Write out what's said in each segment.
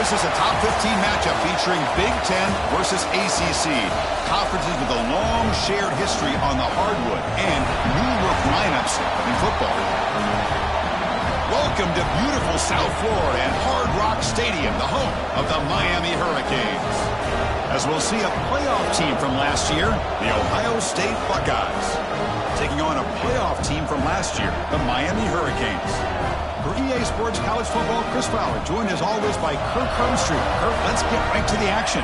This is a top 15 matchup featuring Big Ten versus ACC. Conferences with a long shared history on the hardwood and new look lineups in football. Welcome to beautiful South Florida and Hard Rock Stadium, the home of the Miami Hurricanes. As we'll see a playoff team from last year, the Ohio State Buckeyes, taking on a playoff team from last year, the Miami Hurricanes. For EA Sports College Football, Chris Fowler, joined as always by Kirk Hermstreet. Kirk, let's get right to the action.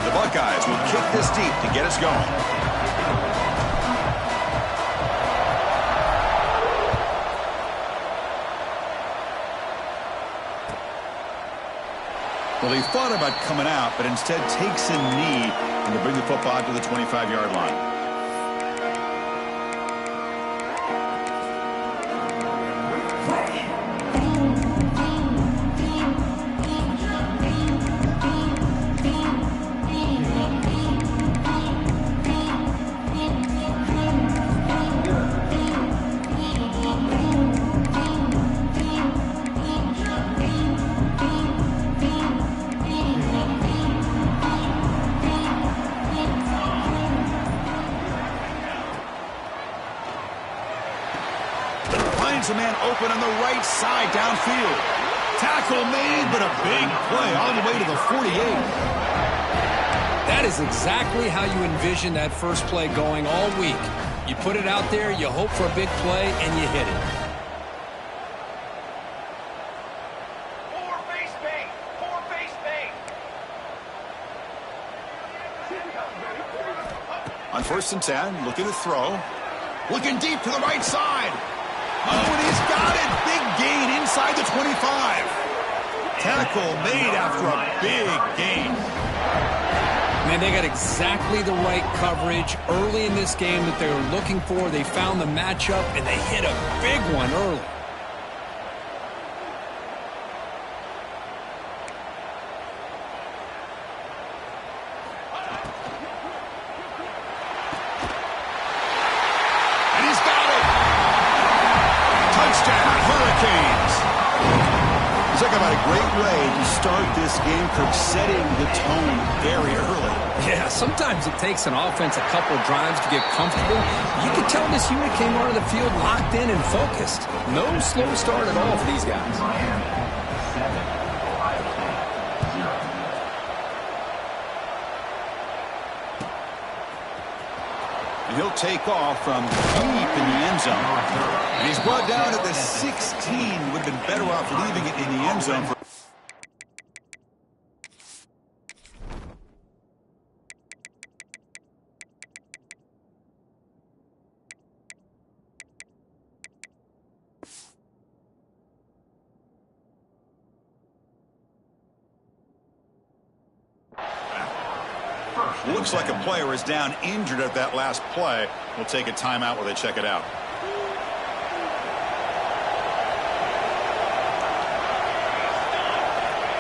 The Buckeyes will kick this deep to get us going. Well, he thought about coming out, but instead takes a knee and to bring the football to the 25-yard line. A man open on the right side downfield. Tackle made, but a big play all the way to the 48. That is exactly how you envision that first play going all week. You put it out there, you hope for a big play, and you hit it. Four base bait. On 1st and 10, looking to throw. Looking deep to the right side. Oh, and he's got it. Big gain inside the 25. Tackle made after a big gain. Man, they got exactly the right coverage early in this game that they were looking for. They found the matchup, and they hit a big one early. Great way to start this game, Kirk, setting the tone very early. Yeah, sometimes it takes an offense a couple drives to get comfortable. You can tell this unit came onto the field locked in and focused. No slow start at all for these guys. And he'll take off from deep in the end zone. And he's brought down at the 16. Would have been better off leaving it in the end zone. Looks like a player is down injured at that last play. We'll take a timeout while they check it out.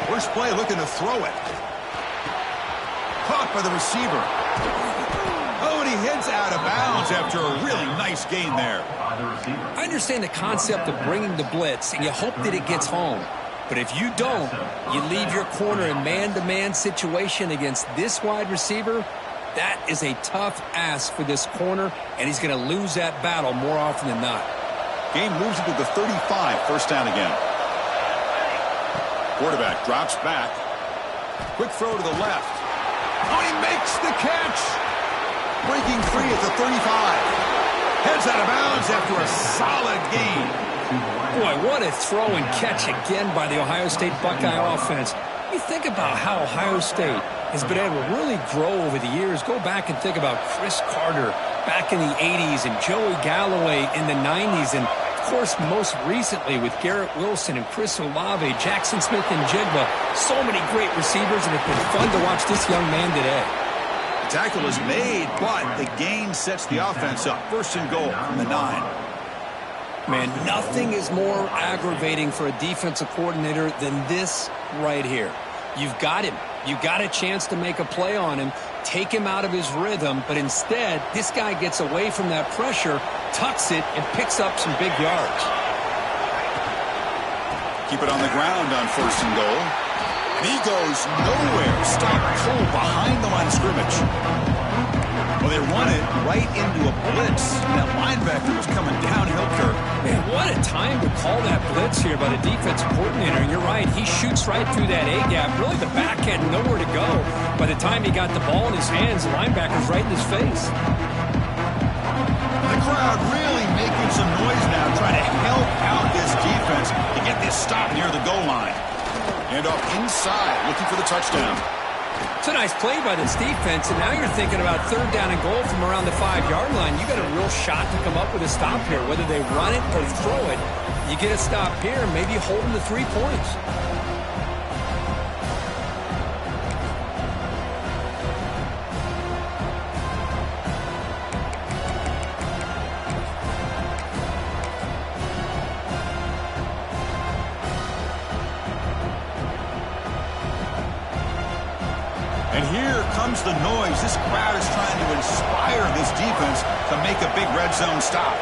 First play looking to throw it. Caught by the receiver. Oh, and he heads out of bounds after a really nice gain there. I understand the concept of bringing the blitz, and you hope that it gets home. But if you don't, you leave your corner in man-to-man situation against this wide receiver. That is a tough ask for this corner, and he's going to lose that battle more often than not. Game moves it to the 35, first down again. Quarterback drops back. Quick throw to the left. Oh, he makes the catch. Breaking free at the 35. Heads out of bounds after a solid gain. Boy, what a throw and catch again by the Ohio State Buckeye offense. You think about how Ohio State has been able to really grow over the years. Go back and think about Chris Carter back in the 80s and Joey Galloway in the 90s. And, of course, most recently with Garrett Wilson and Chris Olave, Jackson Smith and Jigba. So many great receivers, and it's been fun to watch this young man today. The tackle is made, but the gain sets the offense up. First and goal from the 9. Man, nothing is more aggravating for a defensive coordinator than this right here. You've got him. You got a chance to make a play on him, take him out of his rhythm, but instead, this guy gets away from that pressure, tucks it, and picks up some big yards. Keep it on the ground on 1st and goal. And he goes nowhere. Stop cold behind the line of scrimmage. Well, they run it right into a blitz. That linebacker was coming downhill, Kirk. Man, what a time to call that blitz here by the defensive coordinator. And you're right, he shoots right through that A-gap. Really, the back had nowhere to go. By the time he got the ball in his hands, the linebacker's right in his face. The crowd really making some noise now, trying to help out this defense to get this stop near the goal line. And off inside, looking for the touchdown. It's a nice play by this defense, and now you're thinking about 3rd down and goal from around the 5-yard line. You got a real shot to come up with a stop here. Whether they run it or throw it, you get a stop here and maybe hold them to 3 points. And here comes the noise. This crowd is trying to inspire this defense to make a big red zone stop.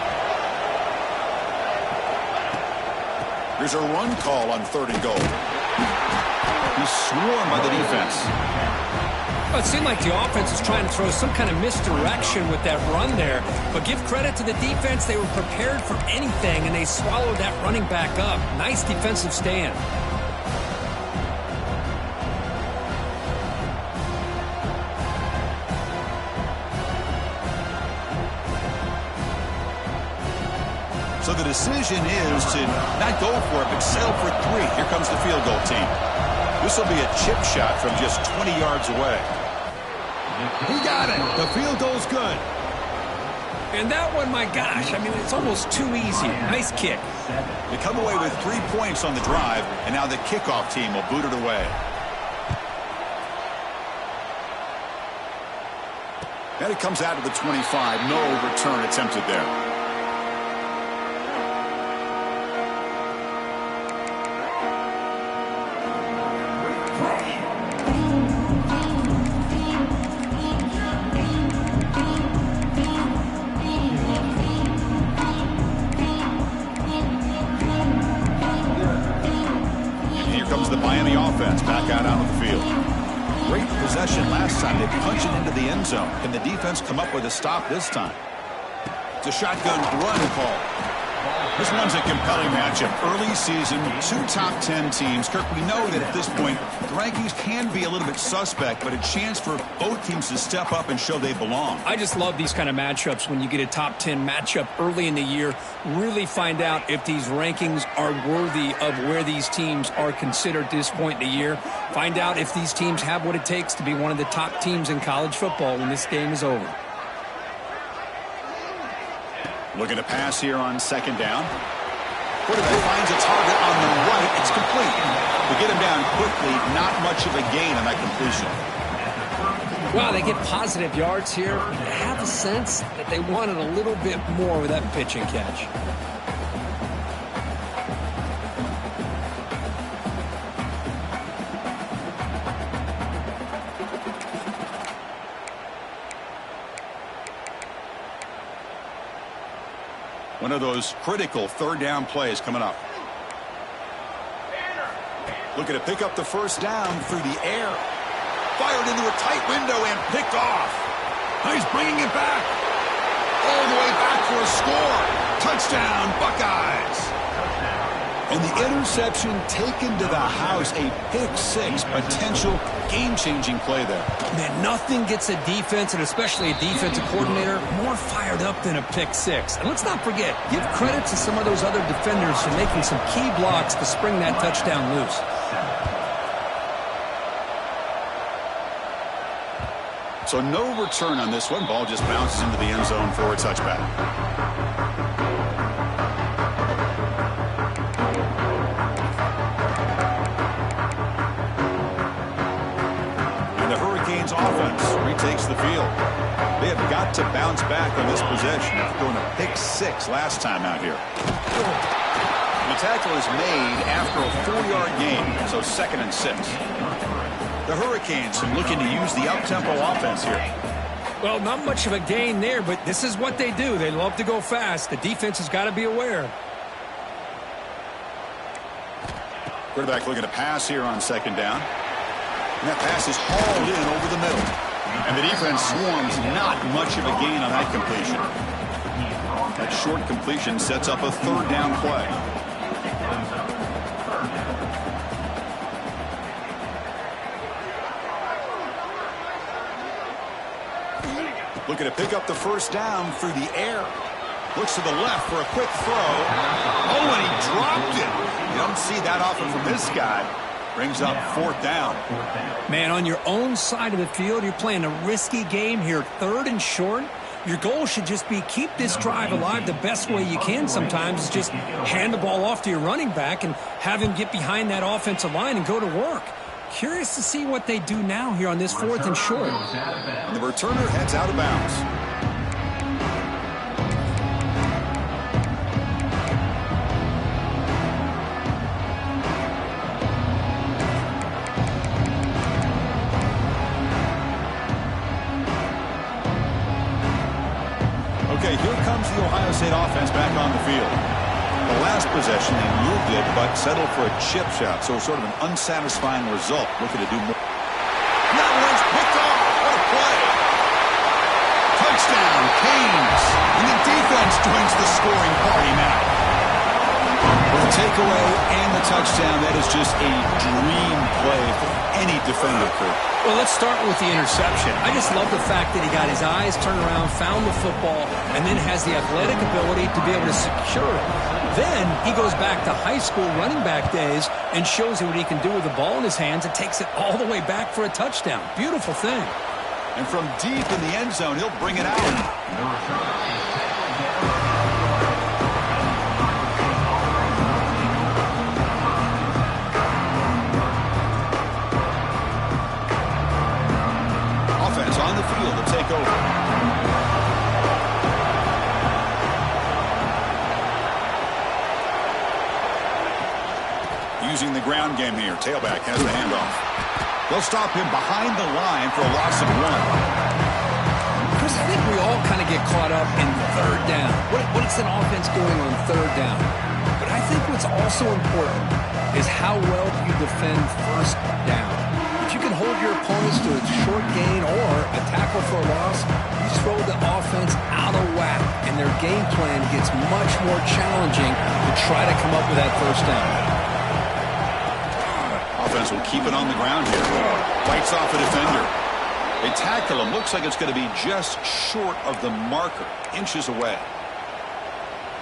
Here's a run call on 3rd and goal. He's swarmed by the defense. Well, it seemed like the offense was trying to throw some kind of misdirection with that run there. But give credit to the defense. They were prepared for anything, and they swallowed that running back up. Nice defensive stand. So the decision is to not go for it, but settle for 3. Here comes the field goal team. This will be a chip shot from just 20 yards away. He got it. The field goal's good. And that one, my gosh, I mean, it's almost too easy. Nice kick. They come away with 3 points on the drive, and now the kickoff team will boot it away. And it comes out to the 25. No return attempted there. Miami offense back out onto the field. Great possession last time. They punched it into the end zone. Can the defense come up with a stop this time? It's a shotgun run call. This one's a compelling matchup. Early season, 2 top 10 teams. Kirk, we know that at this point, the rankings can be a little bit suspect, but a chance for both teams to step up and show they belong. I just love these kind of matchups when you get a top 10 matchup early in the year. Really find out if these rankings are worthy of where these teams are considered at this point in the year. Find out if these teams have what it takes to be one of the top teams in college football when this game is over. Looking to pass here on 2nd down. Quarterback finds a target on the right. It's complete. To get him down quickly, not much of a gain on that completion. Wow, they get positive yards here. I have a sense that they wanted a little bit more with that pitch and catch. One of those critical 3rd down plays coming up. Looking to pick up the 1st down through the air. Fired into a tight window and picked off. He's bringing it back. All the way back for a score. Touchdown, Buckeyes. And the interception taken to the house. A pick-6 potential game-changing play there. Man, nothing gets a defense, and especially a defensive coordinator, more fired up than a pick-6. And let's not forget, give credit to some of those other defenders for making some key blocks to spring that touchdown loose. So no return on this one. Ball just bounces into the end zone for a touchback. Offense retakes the field. They have got to bounce back on this possession after throwing a pick-6 last time out here. The tackle is made after a 4-yard gain, so 2nd and 6. The Hurricanes looking to use the up-tempo offense here. Well, not much of a gain there, but this is what they do. They love to go fast. The defense has got to be aware. Quarterback looking to pass here on 2nd down. And that pass is hauled in over the middle. And the defense swarms not much of a gain on that completion. That short completion sets up a 3rd down play. Looking to pick up the 1st down through the air. Looks to the left for a quick throw. Oh, and he dropped it. You don't see that often from this guy. Brings up 4th down. Man, on your own side of the field, you're playing a risky game here. 3rd and short. Your goal should just be keep this drive alive the best way you can sometimes. Is just hand the ball off to your running back and have him get behind that offensive line and go to work. Curious to see what they do now here on this 4th and short. And the returner heads out of bounds. Okay, here comes the Ohio State offense back on the field. The last possession, they moved it, but settled for a chip shot, so sort of an unsatisfying result. Looking to do more. Now Lynch picked off. What a play. Touchdown, Canes. And the defense joins the scoring party now. With the takeaway and the touchdown, that is just a dream play for any defender, Kurt. Well, let's start with the interception. I just love the fact that he got his eyes turned around, found the football, and then has the athletic ability to be able to secure it. Then he goes back to high school running back days and shows you what he can do with the ball in his hands and takes it all the way back for a touchdown. Beautiful thing. And from deep in the end zone, he'll bring it out. On the field to take over. Using the ground game here. Tailback has the handoff. They'll stop him behind the line for a loss of 1. Chris, I think we all kind of get caught up in 3rd down. What's an offense doing on 3rd down? But I think what's also important is how well you defend 1st down. If you can hold your opponents to a short gain or a tackle for a loss, you throw the offense out of whack, and their game plan gets much more challenging to try to come up with that 1st down. Offense will keep it on the ground here. Fights off a defender. They tackle him. Looks like it's going to be just short of the marker, inches away.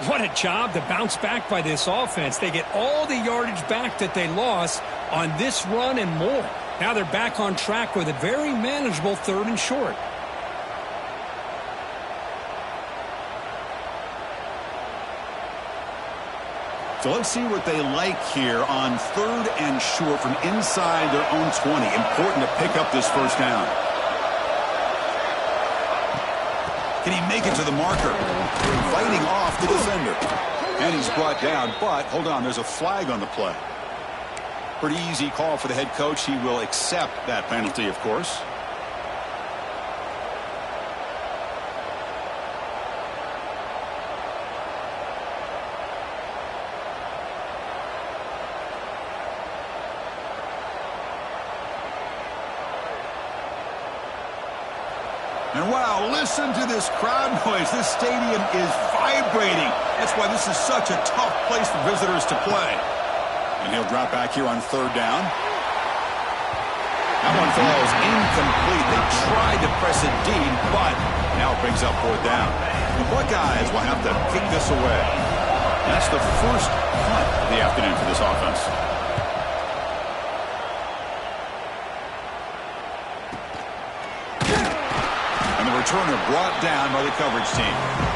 What a job to bounce back by this offense. They get all the yardage back that they lost on this run and more. Now they're back on track with a very manageable 3rd and short. So let's see what they like here on 3rd and short from inside their own 20. Important to pick up this 1st down. Can he make it to the marker? Fighting off the defender. And he's brought down, but hold on, there's a flag on the play. Pretty easy call for the head coach. He will accept that penalty, of course. And wow, listen to this crowd noise. This stadium is vibrating. That's why this is such a tough place for visitors to play. And he'll drop back here on 3rd down. That one falls incomplete. They tried to press it deep, but now it brings up 4th down. The Buckeyes will have to kick this away. That's the first punt of the afternoon for this offense. And the returner brought down by the coverage team.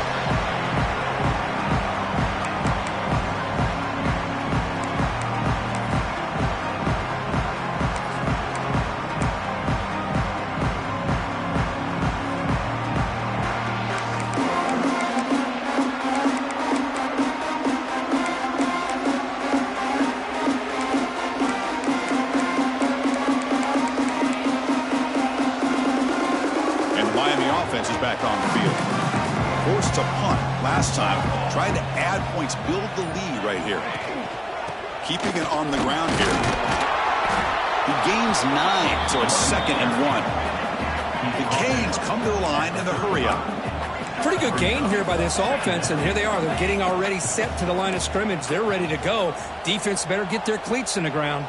back on the field. Forced to punt last time. Trying to add points, build the lead right here. Keeping it on the ground here. He gains 9, so it's 2nd and 1. The Canes come to the line in the hurry-up. Pretty good gain here by this offense, and here they are. They're getting already set to the line of scrimmage. They're ready to go. Defense better get their cleats in the ground.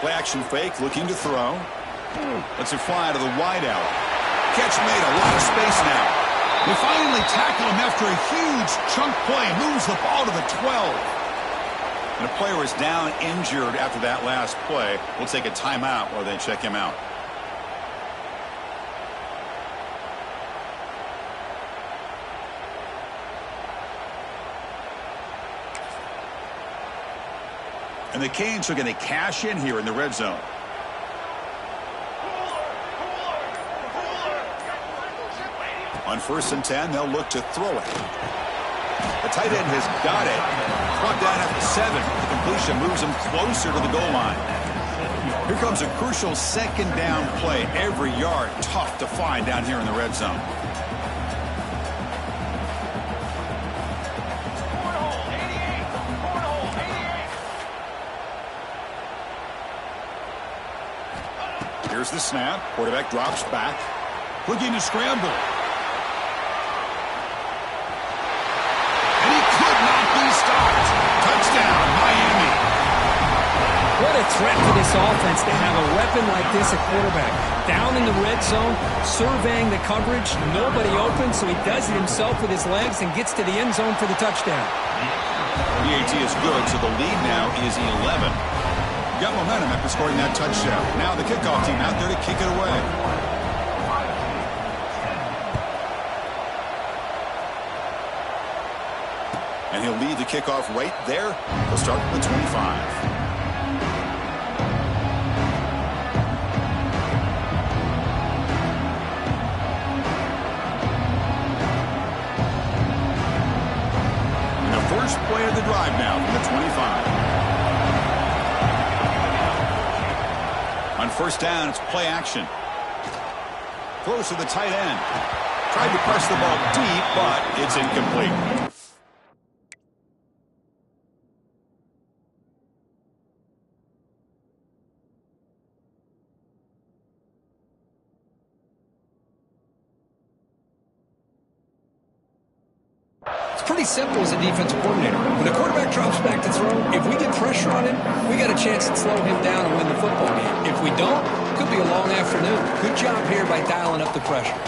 Play action fake, looking to throw. Lets it fly to the wideout. Catch made, a lot of space now. They finally tackle him after a huge chunk play. Moves the ball to the 12. And a player is down injured after that last play. We'll take a timeout while they check him out. And the Canes are going to cash in here in the red zone. On 1st and 10, they'll look to throw it. The tight end has got it. Brought down at the 7. The completion moves him closer to the goal line. Here comes a crucial 2nd down play. Every yard tough to find down here in the red zone. Here's the snap. Quarterback drops back. Looking to scramble. And he could not be stopped. Touchdown, Miami. What a threat for this offense to have a weapon like this at quarterback. Down in the red zone, surveying the coverage. Nobody open, so he does it himself with his legs and gets to the end zone for the touchdown. PAT is good, so the lead now is 11. Got momentum after scoring that touchdown. Now the kickoff team out there to kick it away. And he'll lead the kickoff right there. He'll start from the 25. And the first play of the drive now from the 25. On 1st down, it's play action. Close to the tight end. Tried to press the ball deep, but it's incomplete. Pretty simple as a defensive coordinator. When the quarterback drops back to throw, if we get pressure on him, we got a chance to slow him down and win the football game. If we don't, it could be a long afternoon. Good job here by dialing up the pressure.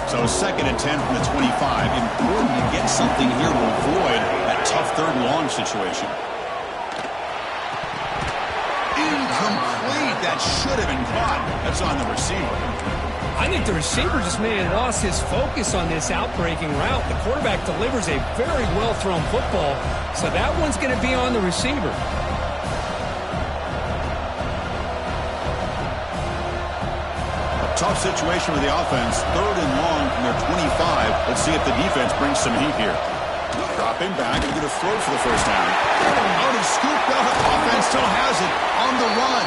So 2nd and 10 from the 25. Important to get something here to avoid that tough 3rd and long situation. Incomplete. That should have been caught. That's on the receiver. I think the receiver just may have lost his focus on this outbreaking route. The quarterback delivers a very well-thrown football, so that one's going to be on the receiver. A tough situation with the offense. 3rd and long from their 25. Let's see if the defense brings some heat here. Dropping back and going to throw for the 1st down. Out and scooped up. Offense still has it on the run.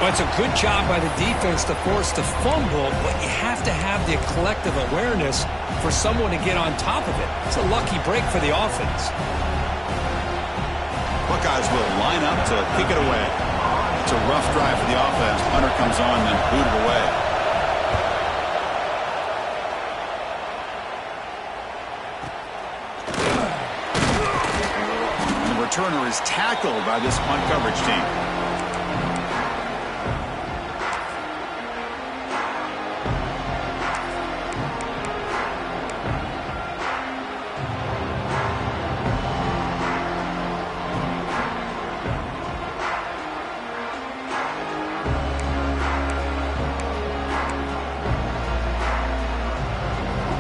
Well, it's a good job by the defense to force the fumble, but you have to have the collective awareness for someone to get on top of it. It's a lucky break for the offense. Buckeyes will line up to kick it away. It's a rough drive for the offense. Hunter comes on and booted away. Returner is tackled by this punt coverage team.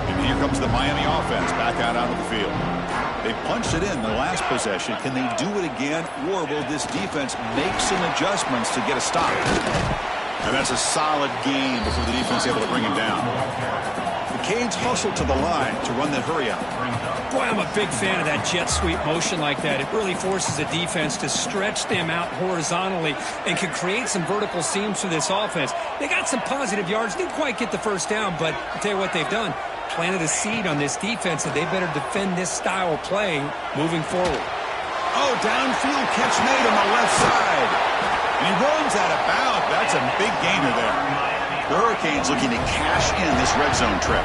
And here comes the Miami offense back out onto the field. They punched it in the last possession. Can they do it again, or will this defense make some adjustments to get a stop? And that's a solid game before the defense is able to bring him down. The Canes hustle to the line to run that hurry up. Boy, I'm a big fan of that jet sweep motion like that. It really forces the defense to stretch them out horizontally and can create some vertical seams for this offense. They got some positive yards. Didn't quite get the first down, but I'll tell you what they've done. Planted a seed on this defense that they better defend this style of play moving forward. Oh, downfield catch made on the left side. And he runs out of bounds. That's a big gainer there. The Hurricanes looking to cash in this red zone trip.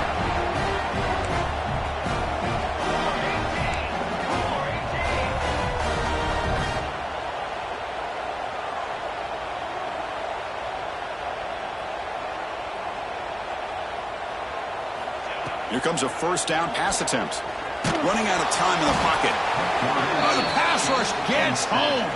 Here comes a first down pass attempt. Running out of time in the pocket. Oh, the pass rush gets home.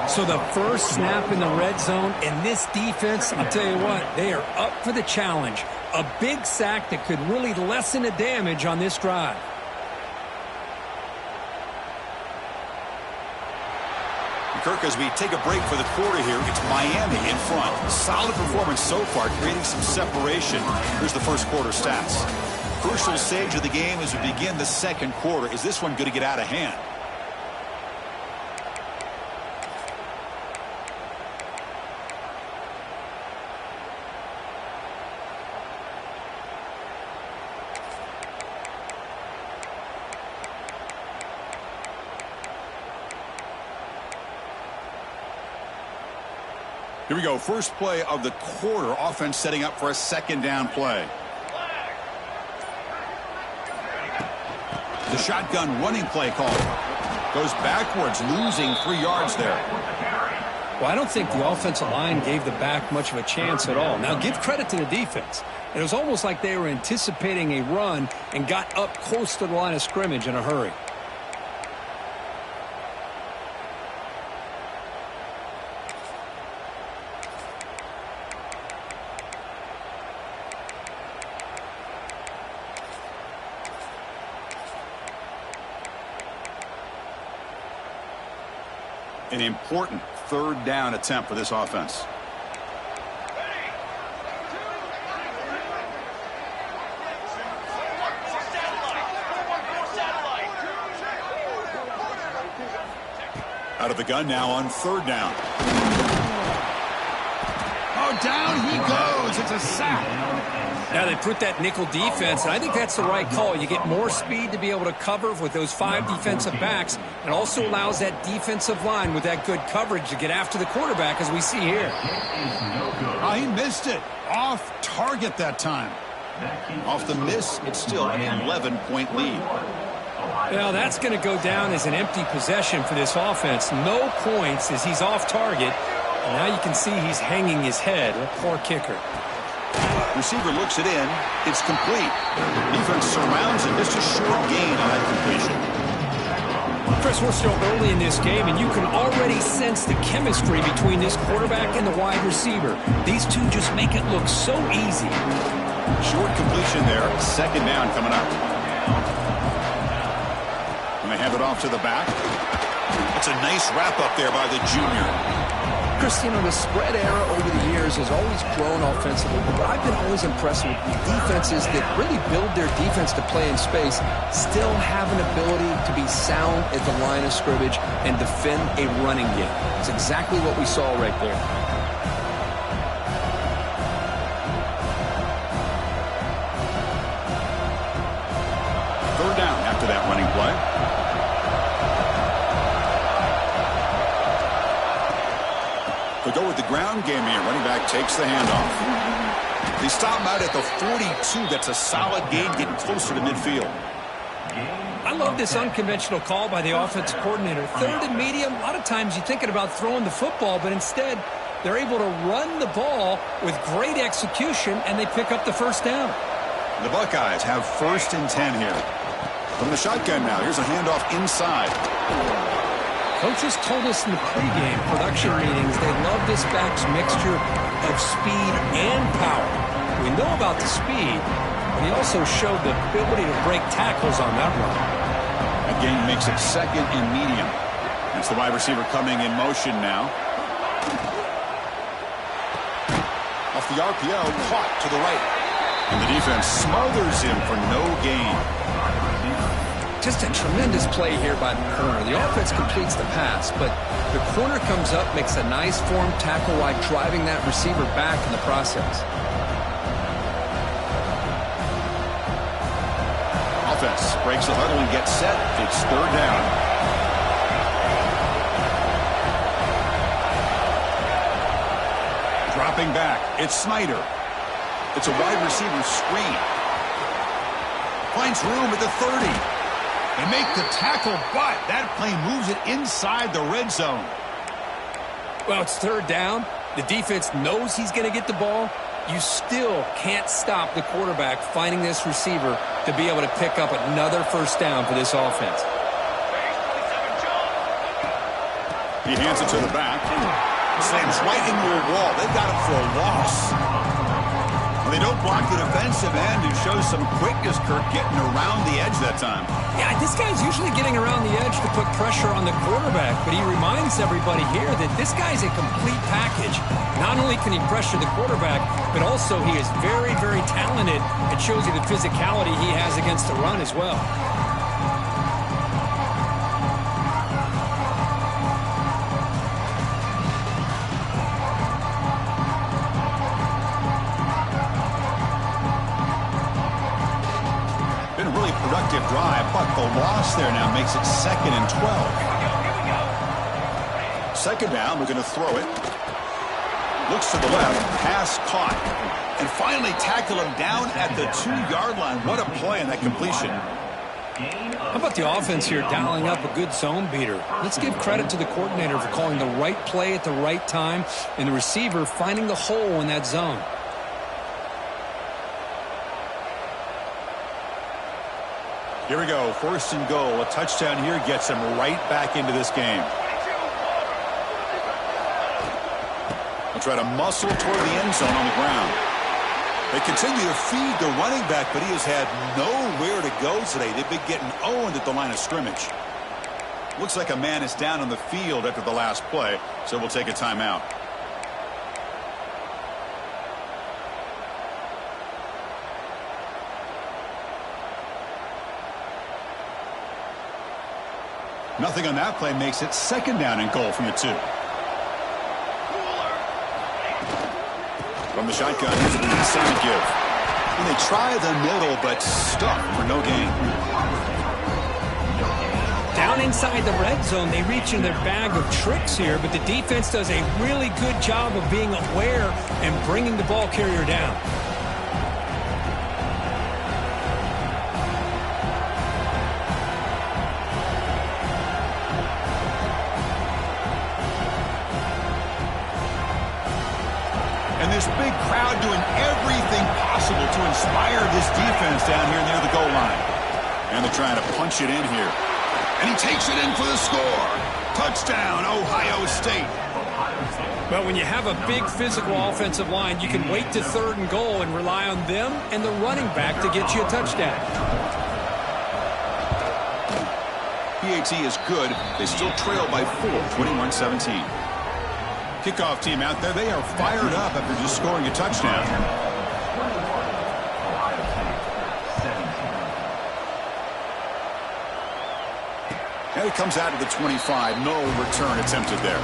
So the first snap in the red zone, and this defense, I'll tell you what, they are up for the challenge. A big sack that could really lessen the damage on this drive. Kirk, as we take a break for the quarter here, it's Miami in front. Solid performance so far, creating some separation. Here's the first quarter stats. Crucial stage of the game as we begin the second quarter. Is this one going to get out of hand? Here we go. First play of the quarter. Offense setting up for a second down play. The shotgun running play call. Goes backwards, losing 3 yards there. Well, I don't think the offensive line gave the back much of a chance at all. Now, give credit to the defense. It was almost like they were anticipating a run and got up close to the line of scrimmage in a hurry. An important third down attempt for this offense. Out of the gun now on third down. Oh, down he goes. It's a sack. Now they put that nickel defense, and I think that's the right call. You get more speed to be able to cover with those 5 defensive backs, and also allows that defensive line with that good coverage to get after the quarterback, as we see here. Oh, he missed it. Off target that time. Off the miss, it's still an 11-point lead. Well, that's going to go down as an empty possession for this offense. No points as he's off target. And now you can see he's hanging his head. A poor kicker. Receiver looks it in. It's complete. Defense surrounds it. Just a short gain on that completion. Chris, we're still early in this game, and you can already sense the chemistry between this quarterback and the wide receiver. These two just make it look so easy. Short completion there. Second down coming up. And they hand it off to the back. It's a nice wrap-up there by the junior. Chris, you know, the spread era over the years has always grown offensively, but I've been always impressed with defenses that really build their defense to play in space, still have an ability to be sound at the line of scrimmage and defend a running game. It's exactly what we saw right there. Third down after that running play. They go with the ground game here. Running back takes the handoff. They stop him out at the 42. That's a solid gain, getting closer to midfield. I love this unconventional call by the offensive coordinator. Third and medium, a lot of times you're thinking about throwing the football, but instead they're able to run the ball with great execution, and they pick up the first down. The Buckeyes have 1st and 10 here. From the shotgun now, here's a handoff inside. Coaches told us in the pregame production meetings they love this back's mixture of speed and power. We know about the speed, but he also showed the ability to break tackles on that run. That gain makes it 2nd and medium. It's the wide receiver coming in motion now. Off the RPO, caught to the right. And the defense smothers him for no gain. Just a tremendous play here by the corner. The offense completes the pass, but the corner comes up, makes a nice form tackle while driving that receiver back in the process. Offense breaks the huddle and gets set. It's third down. Dropping back, it's Snyder. It's a wide receiver screen. Finds room at the 30. They make the tackle, but that play moves it inside the red zone. Well, it's third down. The defense knows he's going to get the ball. You still can't stop the quarterback finding this receiver to be able to pick up another first down for this offense. He hands it to the back. Slams right into a wall. They've got him for a loss. They don't block the defensive end, who shows some quickness, Kirk, getting around the edge that time. Yeah, this guy's usually getting around the edge to put pressure on the quarterback, but he reminds everybody here that this guy's a complete package. Not only can he pressure the quarterback, but also he is very, very talented. It shows you the physicality he has against the run as well. Productive drive, but the loss there now makes it 2nd and 12. Second down, we're going to throw it. Looks to the left, pass caught. And finally tackle him down at the 2-yard line. What a play in that completion. How about the offense here dialing up a good zone beater? Let's give credit to the coordinator for calling the right play at the right time and the receiver finding the hole in that zone. Here we go, 1st and goal. A touchdown here gets him right back into this game. They'll try to muscle toward the end zone on the ground. They continue to feed the running back, but he has had nowhere to go today. They've been getting owned at the line of scrimmage. Looks like a man is down on the field after the last play, so we'll take a timeout. Nothing on that play makes it 2nd down and goal from the 2. From the shotgun, here's an inside give. And they try the middle, but stuck for no gain. Down inside the red zone, they reach in their bag of tricks here, but the defense does a really good job of being aware and bringing the ball carrier down. This big crowd doing everything possible to inspire this defense down here near the goal line. And they're trying to punch it in here. And he takes it in for the score. Touchdown, Ohio State. Well, when you have a big physical offensive line, you can wait to 3rd and goal and rely on them and the running back to get you a touchdown. PAT is good. They still trail by 4, 21-17. Kickoff team out there, they are fired up after just scoring a touchdown. And it comes out to the 25. No return attempted there.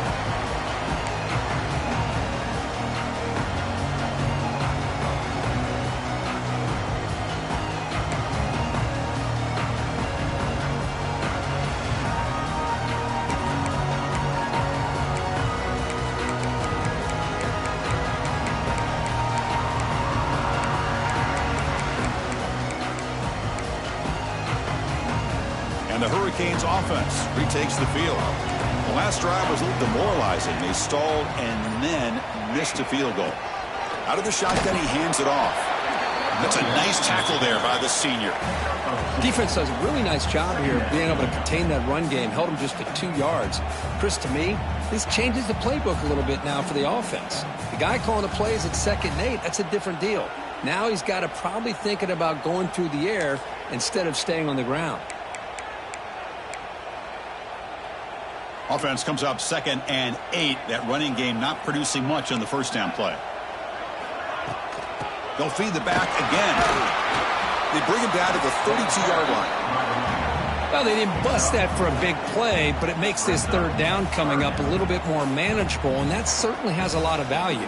The Hurricanes offense retakes the field. The last drive was a little demoralizing. They stalled and then missed a field goal. Out of the shotgun, he hands it off. That's a nice tackle there by the senior. Defense does a really nice job here being able to contain that run game. Held him just at 2 yards. Chris, to me, this changes the playbook a little bit now for the offense. The guy calling the plays at 2nd and 8, that's a different deal. Now he's got to probably thinking about going through the air instead of staying on the ground. Offense comes up 2nd and 8. That running game not producing much on the first down play. They'll feed the back again. They bring him down to the 32-yard line. Well, they didn't bust that for a big play, but it makes this third down coming up a little bit more manageable, and that certainly has a lot of value.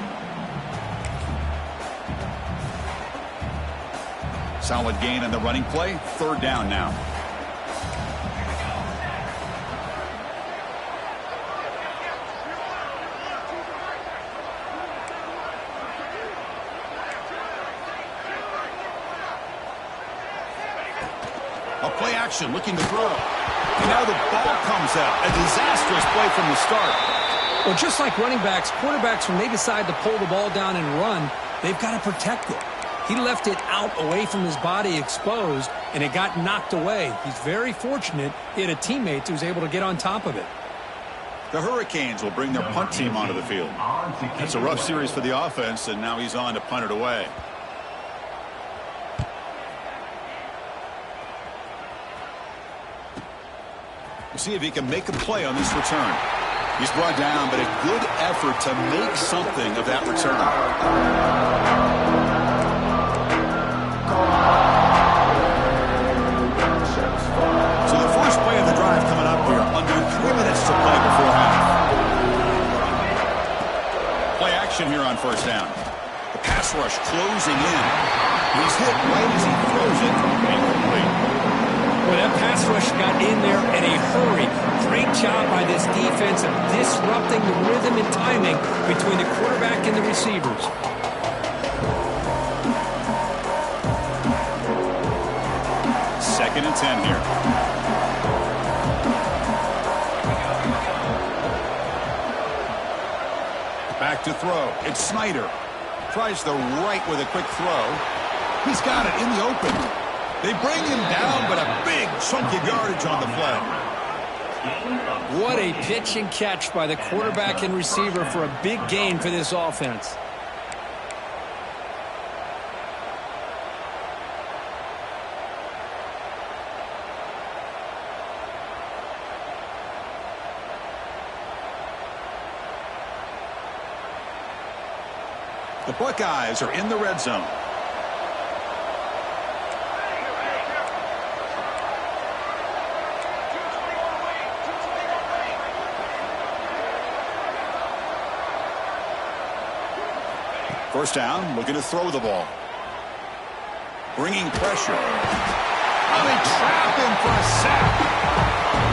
Solid gain on the running play. Third down now. A play action, looking to throw. And now the ball comes out. A disastrous play from the start. Well, just like running backs, quarterbacks, when they decide to pull the ball down and run, they've got to protect it. He left it out away from his body exposed, and it got knocked away. He's very fortunate he had a teammate who was able to get on top of it. The Hurricanes will bring their punt team onto the field. It's a rough series for the offense, and now he's on to punt it away. We'll see if he can make a play on this return. He's brought down, but a good effort to make something of that return. So the first play of the drive coming up here, under 3 minutes to play before half. Play action here on first down. The pass rush closing in. He's hit right as he throws it. Incomplete. Well, that pass rush got in there in a hurry. Great job by this defense of disrupting the rhythm and timing between the quarterback and the receivers. Second and 10 here. Back to throw. It's Snyder. Tries the right with a quick throw. He's got it in the open. They bring him down, but a big chunk of yardage on the play. What a pitch and catch by the quarterback and receiver for a big gain for this offense. The Buckeyes are in the red zone. First down, looking to throw the ball. Bringing pressure. Oh, they trap him for a sack.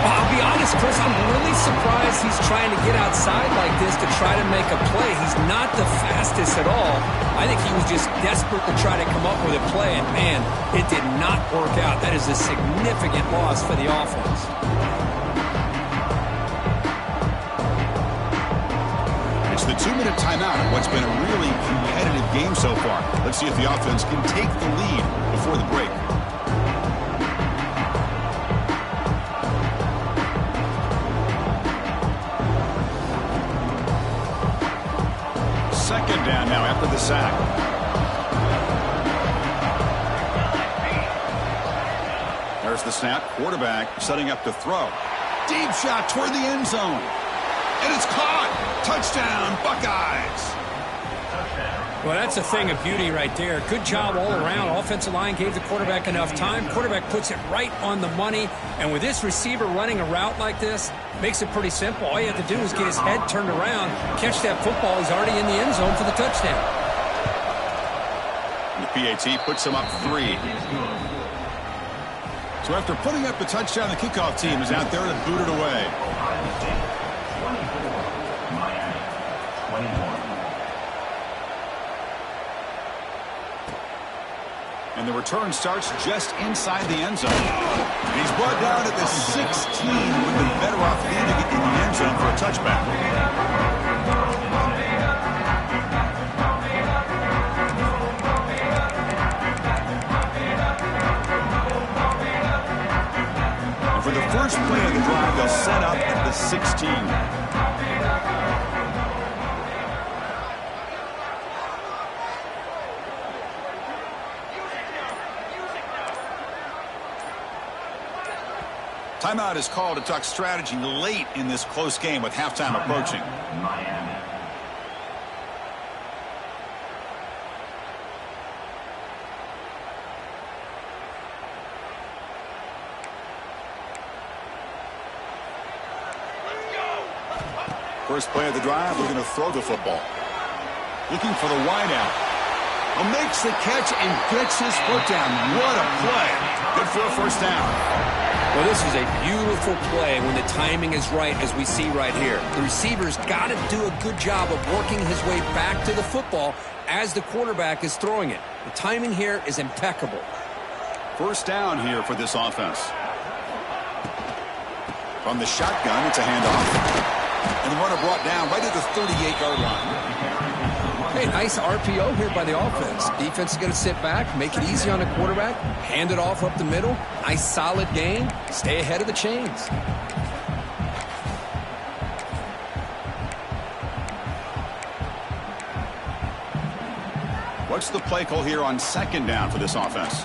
Well, I'll be honest, Chris, I'm really surprised he's trying to get outside like this to try to make a play. He's not the fastest at all. I think he was just desperate to try to come up with a play, and man, it did not work out. That is a significant loss for the offense. It's the 2-minute timeout of what's been a really competitive game so far. Let's see if the offense can take the lead before the break. Second down now after the sack. There's the snap. Quarterback setting up to throw. Deep shot toward the end zone. And it's caught. Touchdown, Buckeyes. Well, that's a thing of beauty right there. Good job all around. Offensive line gave the quarterback enough time. Quarterback puts it right on the money. And with this receiver running a route like this, makes it pretty simple. All you have to do is get his head turned around, catch that football. He's already in the end zone for the touchdown. And the PAT puts him up 3. So after putting up the touchdown, the kickoff team is out there to boot it away. And the return starts just inside the end zone. And he's brought down at the 16. Would have been better off leaving it in the end zone for a touchback. And for the first play of the drive, they'll set up at the 16. Timeout is called to talk strategy late in this close game with halftime approaching. First play of the drive, we're going to throw the football. Looking for the wideout. Makes the catch and gets his foot down. What a play. Good for a first down. Well, this is a beautiful play when the timing is right, as we see right here. The receiver's got to do a good job of working his way back to the football as the quarterback is throwing it. The timing here is impeccable. First down here for this offense. From the shotgun, it's a handoff. And the runner brought down right at the 38-yard line. Hey, nice RPO here by the offense. Defense is going to sit back, make it easy on the quarterback, hand it off up the middle. Nice solid gain. Stay ahead of the chains. What's the play call here on second down for this offense?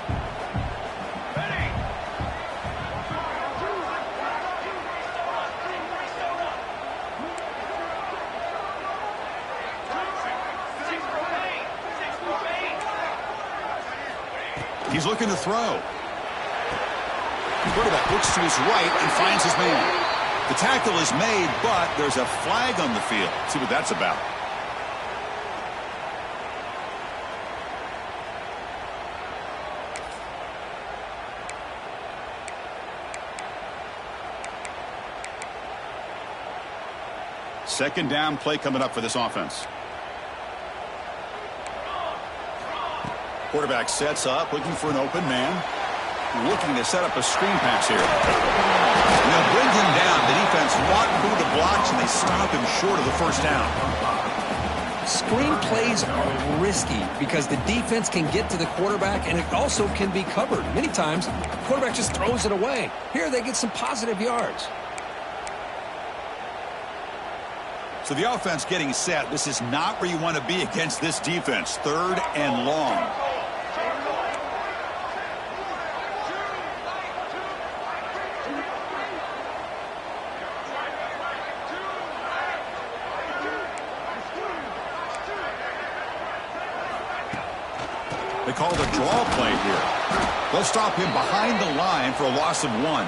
He's looking to throw. The quarterback looks to his right and finds his man. The tackle is made, but there's a flag on the field. Let's see what that's about. Second down play coming up for this offense. Quarterback sets up, looking for an open man. Looking to set up a screen pass here. And they'll bring him down. The defense fought through the blocks, and they stop him short of the first down. Screen plays are risky because the defense can get to the quarterback, and it also can be covered. Many times, the quarterback just throws it away. Here, they get some positive yards. So the offense getting set. This is not where you want to be against this defense. Third and long. They call the draw play here. They'll stop him behind the line for a loss of 1.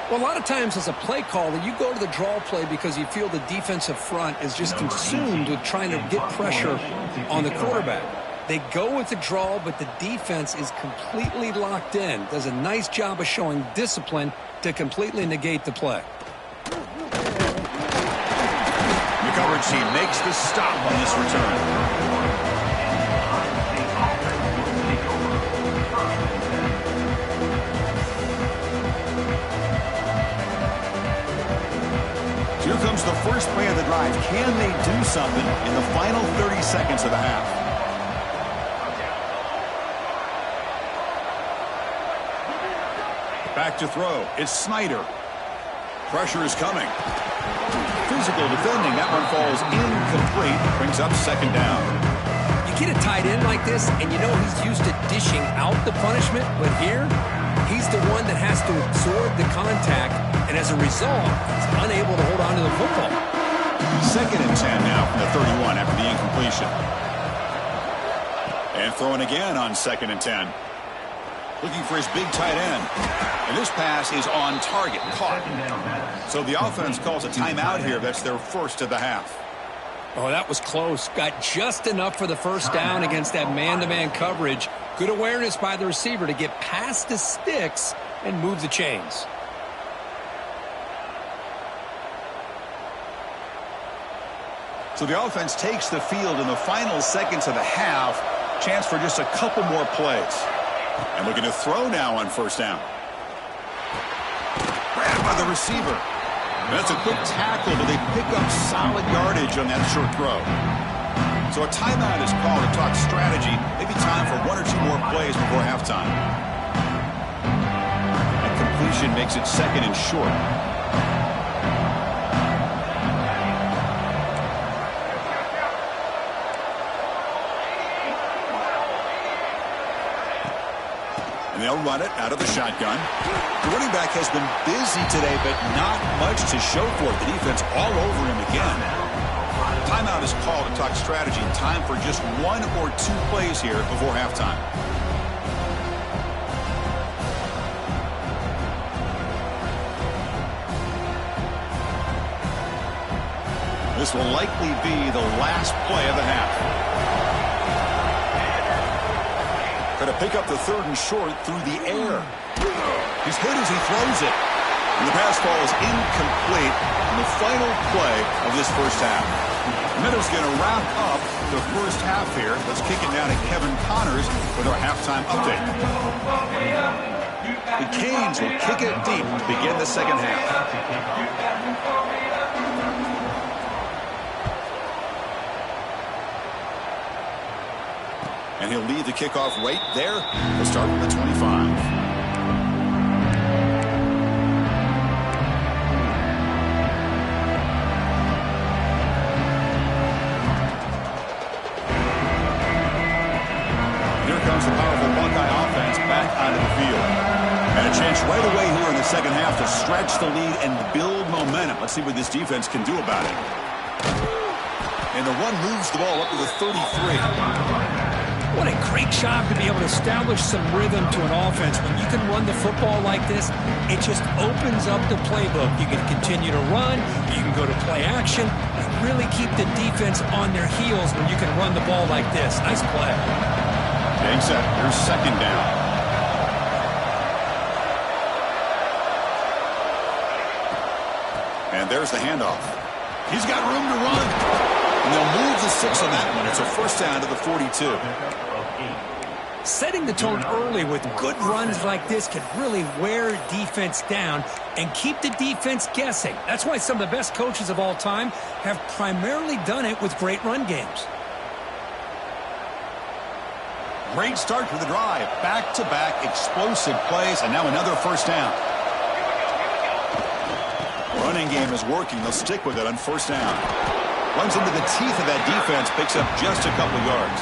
Well, a lot of times as a play caller, you go to the draw play because you feel the defensive front is just consumed with trying to get pressure on the quarterback. They go with the draw, but the defense is completely locked in. Does a nice job of showing discipline to completely negate the play. The coverage team makes the stop on this return. Here comes the first play of the drive. Can they do something in the final 30 seconds of the half? Back to throw. It's Snyder. Pressure is coming. Physical defending. That one falls incomplete. Brings up second down. You get a tight end like this, and you know he's used to dishing out the punishment, but here, he's the one that has to absorb the contact, and as a result, he's unable to hold on to the football. Second and 10 now from the 31 after the incompletion. And throwing again on second and 10. Looking for his big tight end. And this pass is on target, caught. So the offense calls a timeout here. That's their first of the half. Oh, that was close. Got just enough for the first down against that man-to-man coverage. Good awareness by the receiver to get past the sticks and move the chains. So the offense takes the field in the final seconds of the half. Chance for just a couple more plays. And looking to throw now on first down. Grabbed by the receiver. That's a quick tackle, but they pick up solid yardage on that short throw. So a timeout is called to talk strategy. Maybe time for 1 or 2 more plays before halftime. And completion makes it second and short. And they'll run it out of the shotgun. The running back has been busy today, but not much to show for it. The defense all over him again. Timeout is called to talk strategy. Time for just 1 or 2 plays here before halftime. This will likely be the last play of the half. Going to pick up the 3rd and short through the air. He's hit as he throws it. And the pass ball is incomplete in the final play of this first half. Meadows going to wrap up the first half here. Let's kick it down to Kevin Connors with our halftime update. The Canes will kick it deep to begin the second half. And he'll lead the kickoff right there. He'll start from the 25. The powerful Buckeye offense back onto the field. And a chance right away here in the second half to stretch the lead and build momentum. Let's see what this defense can do about it. And the run moves the ball up to the 33. What a great job to be able to establish some rhythm to an offense. When you can run the football like this, it just opens up the playbook. You can continue to run, you can go to play action, and really keep the defense on their heels when you can run the ball like this. Nice play. Getting set. Here's second down. And there's the handoff. He's got room to run. And they'll move the 6 on that one. It's a first down to the 42. Setting the tone early with good runs like this can really wear defense down and keep the defense guessing. That's why some of the best coaches of all time have primarily done it with great run games. Great start to the drive. Back-to-back explosive plays, and now another first down. Running game is working. They'll stick with it on first down. Runs into the teeth of that defense, picks up just a couple yards.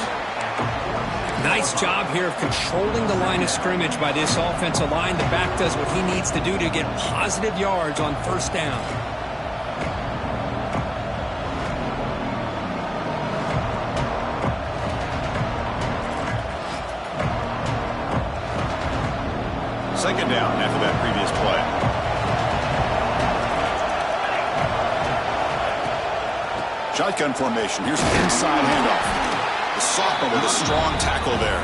Nice job here of controlling the line of scrimmage by this offensive line. The back does what he needs to do to get positive yards on first down. Second down after that previous play. Shotgun formation. Here's an inside handoff. The sophomore with a strong tackle there.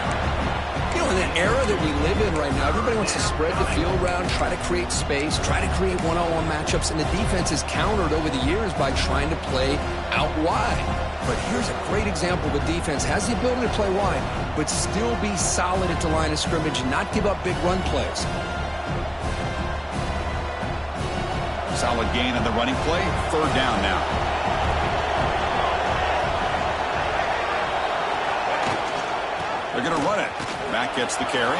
You know, in the era that we live in right now, everybody wants to spread the field around, try to create space, try to create one-on-one matchups, and the defense is countered over the years by trying to play out wide. But here's a great example of a defense has the ability to play wide, but still be solid at the line of scrimmage and not give up big run plays. Solid gain on the running play. Third down now. They're going to run it. Mack gets the carry.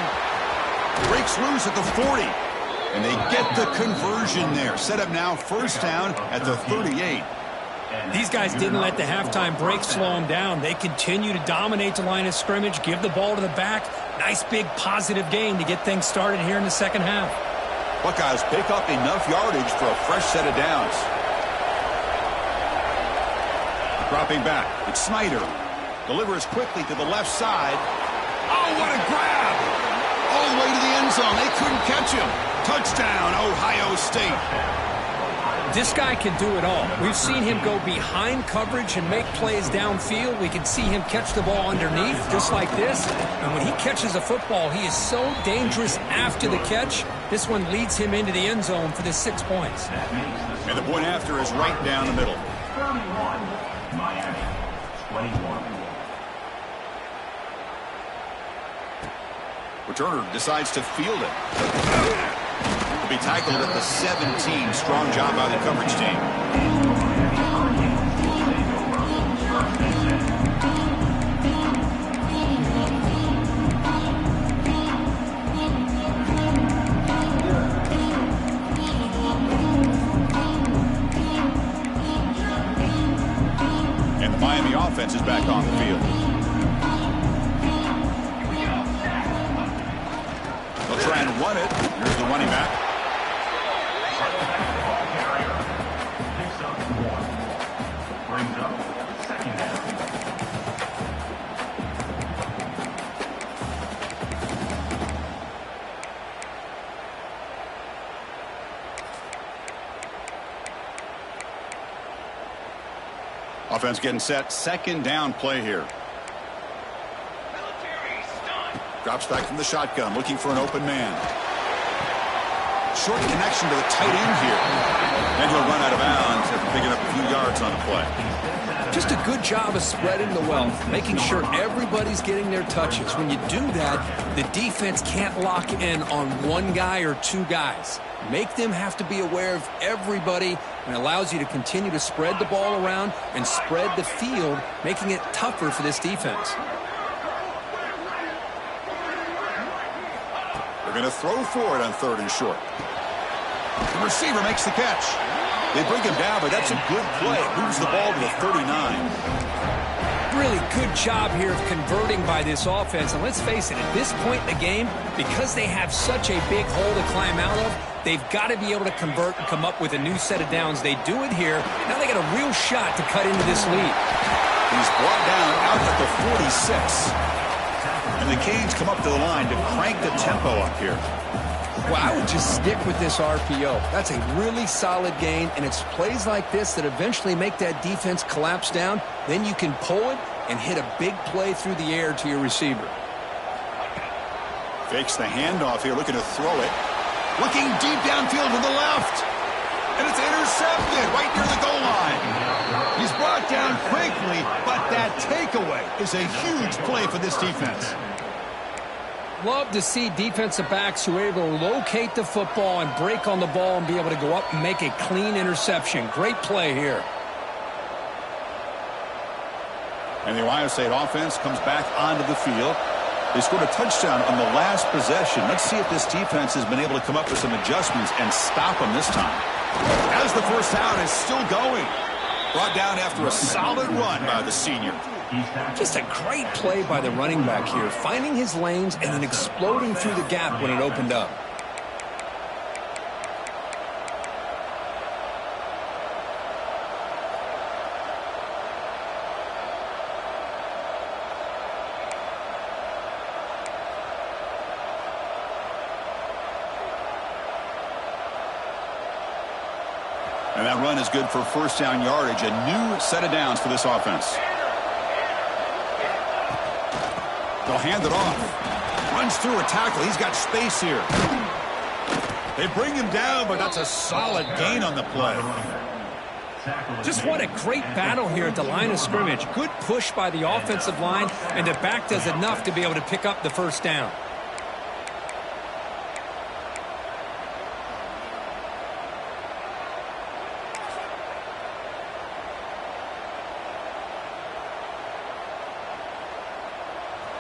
Breaks loose at the 40. And they get the conversion there. Set up now first down at the 38. These guys didn't let the halftime break slow them down. They continue to dominate the line of scrimmage, give the ball to the back. Nice big positive gain to get things started here in the second half. Buckeyes pick up enough yardage for a fresh set of downs. Dropping back, it's Snyder. Delivers quickly to the left side. Oh, what a grab! All the way to the end zone. They couldn't catch him. Touchdown, Ohio State. This guy can do it all. We've seen him go behind coverage and make plays downfield. We can see him catch the ball underneath, just like this. And when he catches a football, he is so dangerous after the catch. This one leads him into the end zone for the 6 points. And the point after is right down the middle. 31, Miami, 21. Returner decides to field it. Will be tackled at the 17. Strong job by the coverage team. And the Miami offense is back on the field. They'll try and run it. Here's the running back. Brings up second down. Offense getting set. Second down play here. Drops back from the shotgun, looking for an open man. Short connection to the tight end here. Then he'll run out of bounds after picking up a few yards on the play. Just a good job of spreading the wealth, making sure everybody's getting their touches. When you do that, the defense can't lock in on one guy or two guys. Make them have to be aware of everybody, and allows you to continue to spread the ball around and spread the field, making it tougher for this defense. They're going to throw for it on 3rd and short. The receiver makes the catch. They bring him down, but that's a good play. It moves the ball to the 39. Really good job here of converting by this offense. And let's face it, at this point in the game, because they have such a big hole to climb out of, they've got to be able to convert and come up with a new set of downs. They do it here. Now they got a real shot to cut into this lead. He's brought down out at the 46. And the Canes come up to the line to crank the tempo up here. Well, I would just stick with this RPO. That's a really solid gain, and it's plays like this that eventually make that defense collapse down. Then you can pull it and hit a big play through the air to your receiver. Fakes the handoff here, looking to throw it. Looking deep downfield to the left. And it's intercepted right near the goal line. He's brought down quickly, but that takeaway is a huge play for this defense. Love to see defensive backs who are able to locate the football and break on the ball and be able to go up and make a clean interception. Great play here. And the Ohio State offense comes back onto the field. They scored a touchdown on the last possession. Let's see if this defense has been able to come up with some adjustments and stop them this time. As the first down is still going. Brought down after a solid run by the senior. Just a great play by the running back here, finding his lanes and then exploding through the gap when it opened up. And that run is good for first down yardage. A new set of downs for this offense. They'll hand it off. Runs through a tackle. He's got space here. They bring him down, but that's a solid gain on the play. Just what a great battle here at the line of scrimmage. Good push by the offensive line, and the back does enough to be able to pick up the first down.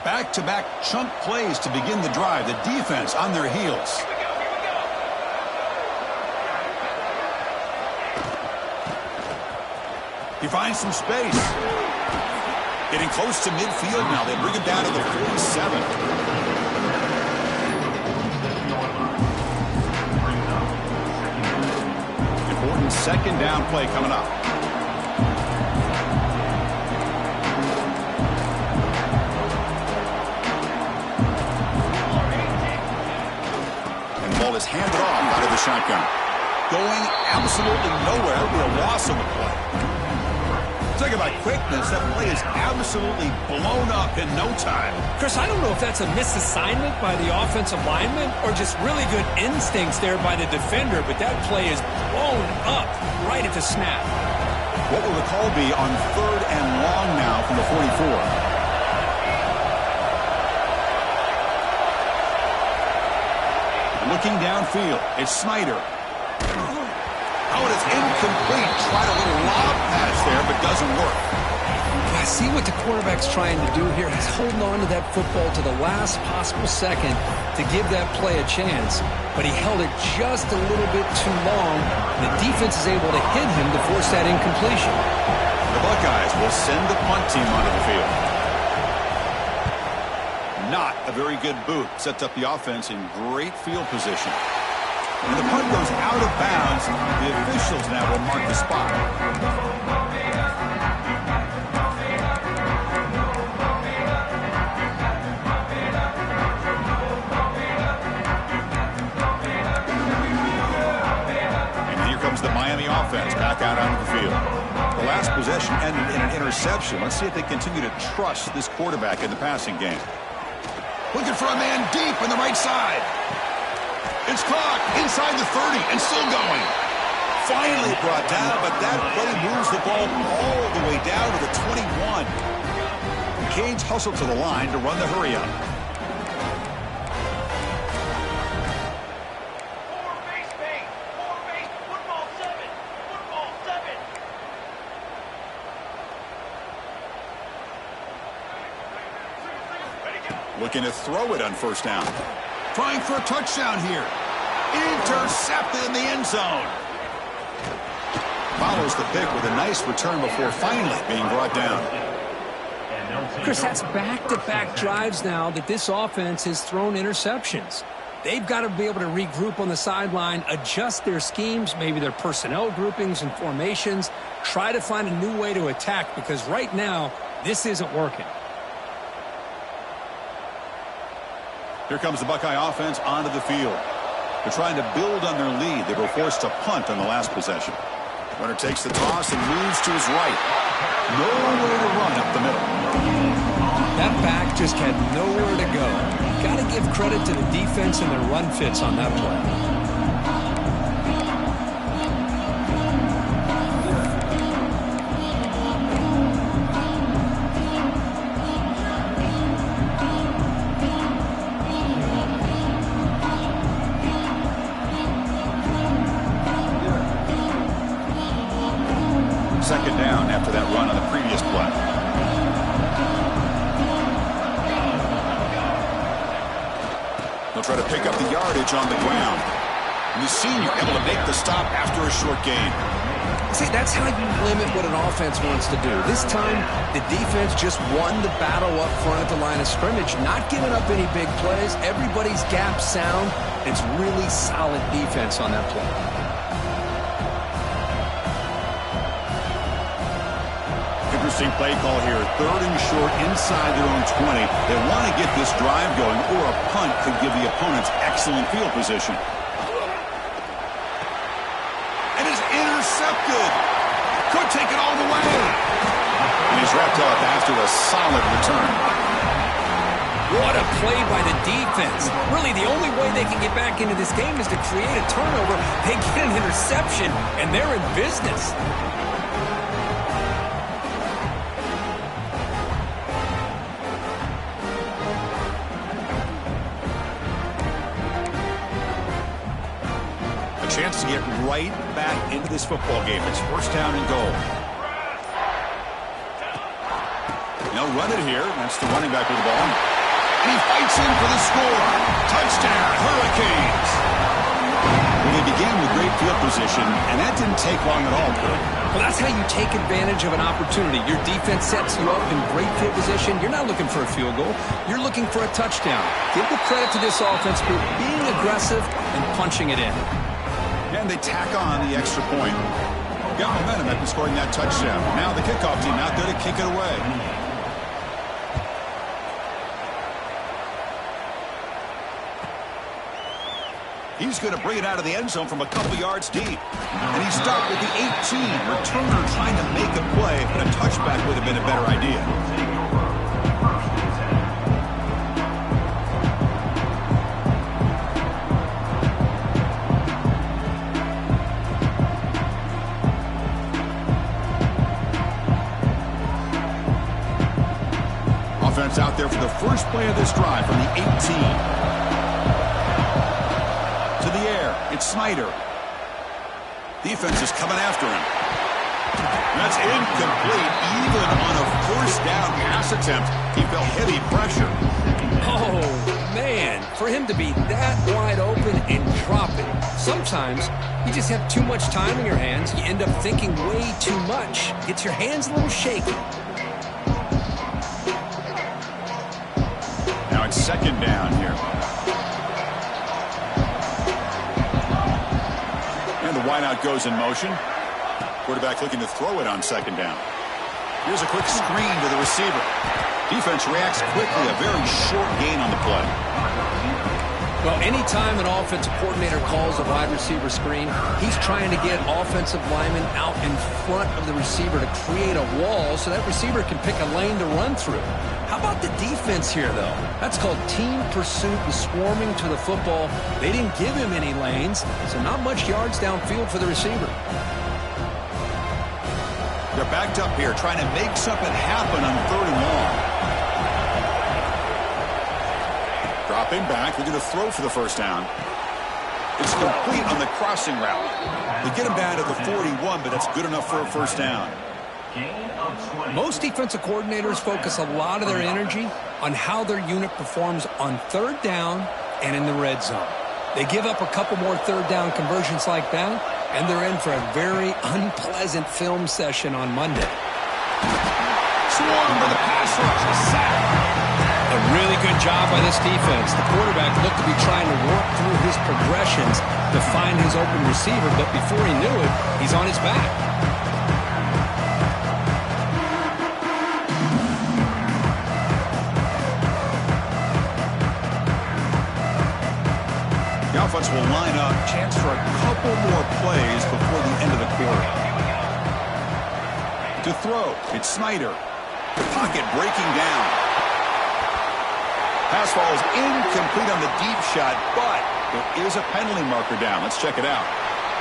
Back-to-back chunk plays to begin the drive. The defense on their heels. He finds some space. Getting close to midfield now. They bring him down to the 47. Important second down play coming up. Ball is handed off out of the shotgun. Going absolutely nowhere. That'll be a loss on the play. Talk about quickness. That play is absolutely blown up in no time. Chris, I don't know if that's a misassignment by the offensive lineman or just really good instincts there by the defender, but that play is blown up right at the snap. What will the call be on 3rd and long now from the 44? Looking downfield, it's Snyder. Oh, it's incomplete. Tried a little lob pass there, but doesn't work. I see what the quarterback's trying to do here. He's holding on to that football to the last possible second to give that play a chance. But he held it just a little bit too long. The defense is able to hit him to force that incompletion. The Buckeyes will send the punt team onto the field. Not a very good boot. Sets up the offense in great field position. And the punt goes out of bounds. The officials now will mark the spot. And here comes the Miami offense back out onto the field. The last possession ended in an interception. Let's see if they continue to trust this quarterback in the passing game. Looking for a man deep on the right side. It's caught inside the 30 and still going. Finally brought down, but that play moves the ball all the way down to the 21. The Canes hustle to the line to run the hurry up. Looking to throw it on first down. Trying for a touchdown here. Intercepted in the end zone. Follows the pick with a nice return before finally being brought down. Chris, that's back-to-back drives now that this offense has thrown interceptions. They've got to be able to regroup on the sideline, adjust their schemes, maybe their personnel groupings and formations, try to find a new way to attack because right now, this isn't working. Here comes the Buckeye offense onto the field. They're trying to build on their lead. They were forced to punt on the last possession. Runner takes the toss and moves to his right. Nowhere to run up the middle. That back just had nowhere to go. Got to give credit to the defense and their run fits on that play. Second down after that run on the previous play. They'll try to pick up the yardage on the ground. And the senior able to make the stop after a short gain. See, that's how you limit what an offense wants to do. This time, the defense just won the battle up front at the line of scrimmage, not giving up any big plays. Everybody's gap sound. It's really solid defense on that play. Interesting play call here. Third and short inside their own 20. They want to get this drive going, or a punt could give the opponents excellent field position. And it's intercepted. Could take it all the way. And he's wrapped up after a solid return. What a play by the defense. Really, the only way they can get back into this game is to create a turnover. They get an interception, and they're in business. Chance to get right back into this football game. It's first down and goal. They'll run it here. That's the running back with the ball. And he fights in for the score. Touchdown, Hurricanes. Well, they began with great field position, and that didn't take long at all, Kurt. Well, that's how you take advantage of an opportunity. Your defense sets you up in great field position. You're not looking for a field goal. You're looking for a touchdown. Give the credit to this offense for being aggressive and punching it in. And they tack on the extra point. Got momentum after scoring that touchdown. Now the kickoff team out there to kick it away. He's going to bring it out of the end zone from a couple yards deep. And he stopped at the 18. Returner trying to make a play, but a touchback would have been a better idea. Offense out there for the first play of this drive from the 18. To the air, it's Snyder. Defense is coming after him. That's incomplete. Even on a first down pass attempt, he felt heavy pressure. Oh, man. For him to be that wide open and drop it. Sometimes you just have too much time in your hands. You end up thinking way too much. Gets your hands a little shaky. Now it's second down here. And the wideout goes in motion. Quarterback looking to throw it on second down. Here's a quick screen to the receiver. Defense reacts quickly. A very short gain on the play. Well, anytime an offensive coordinator calls a wide receiver screen, he's trying to get offensive linemen out in front of the receiver to create a wall so that receiver can pick a lane to run through. How about the defense here, though? That's called team pursuit and swarming to the football. They didn't give him any lanes, so not much yards downfield for the receiver. They're backed up here trying to make something happen on 3rd and long. Dropping back, they're going to throw for the first down. It's complete on the crossing route. They get him down to the 41, but that's good enough for a first down. Most defensive coordinators focus a lot of their energy on how their unit performs on 3rd down and in the red zone. They give up a couple more 3rd down conversions like that, and they're in for a very unpleasant film session on Monday. Swarm for the pass rush, a sack. A really good job by this defense. The quarterback looked to be trying to work through his progressions to find his open receiver, but before he knew it, he's on his back. The offense will line up, chance for a couple more plays before the end of the quarter. To throw, it's Snyder. The pocket breaking down. Pass falls incomplete on the deep shot, but there is a penalty marker down. Let's check it out.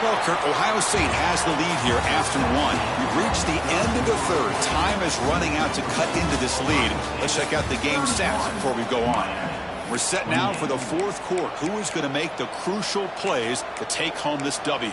Well, Kurt, Ohio State has the lead here after 1. We've reached the end of the 3rd. Time is running out to cut into this lead. Let's check out the game stats before we go on. We're set now for the 4th quarter. Who is going to make the crucial plays to take home this W?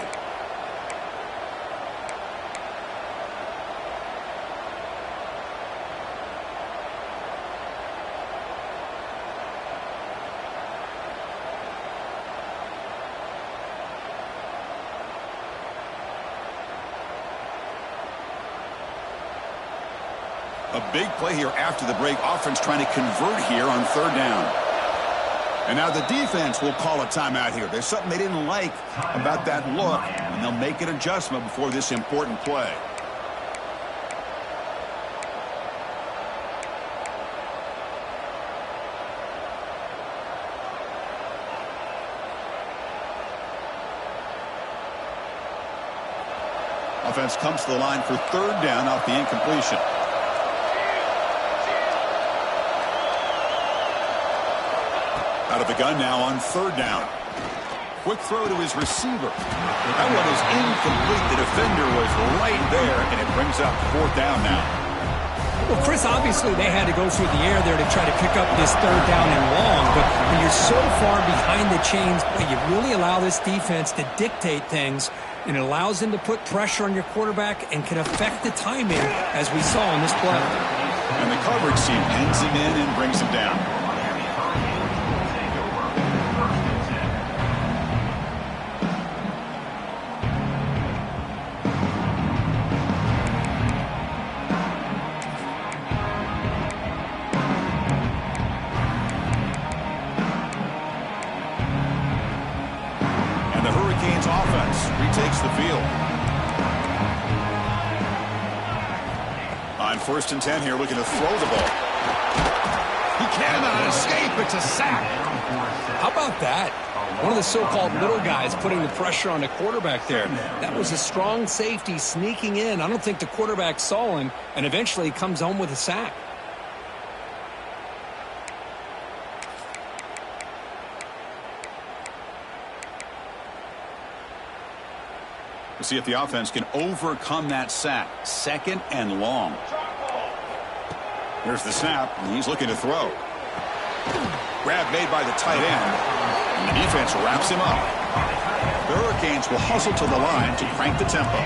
A big play here after the break. Offense trying to convert here on 3rd down. And now the defense will call a timeout here. There's something they didn't like about that look, and they'll make an adjustment before this important play. Offense comes to the line for 3rd down off the incompletion. Out of the gun now on 3rd down. Quick throw to his receiver. That one is incomplete. The defender was right there, and it brings up 4th down now. Well, Chris, obviously they had to go through the air there to try to pick up this 3rd down and long, but when you're so far behind the chains, you really allow this defense to dictate things, and it allows them to put pressure on your quarterback and can affect the timing, as we saw in this play. And the coverage team pins him in and brings him down. Retakes the field. On 1st and 10 here, looking to throw the ball. He cannot escape. It's a sack. How about that? One of the so-called little guys putting the pressure on the quarterback there. That was a strong safety sneaking in. I don't think the quarterback saw him, and eventually he comes home with a sack. We'll see if the offense can overcome that sack. 2nd and long. Here's the snap, and he's looking to throw. Grab made by the tight end, and the defense wraps him up. The Hurricanes will hustle to the line to crank the tempo.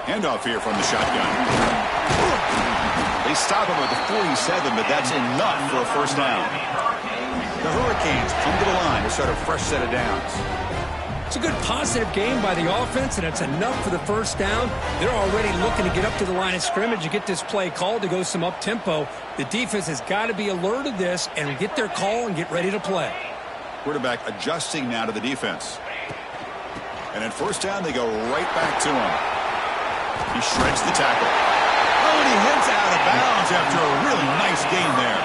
Handoff here from the shotgun. They stop him at the 47, but that's enough for a first down. The Hurricanes come to the line to start a fresh set of downs. It's a good positive game by the offense, and it's enough for the first down. They're already looking to get up to the line of scrimmage and get this play called to go some up-tempo. The defense has got to be alert of this and get their call and get ready to play. Quarterback adjusting now to the defense. And at first down, they go right back to him. He shreds the tackle. Oh, and he heads out of bounds after a really nice gain there.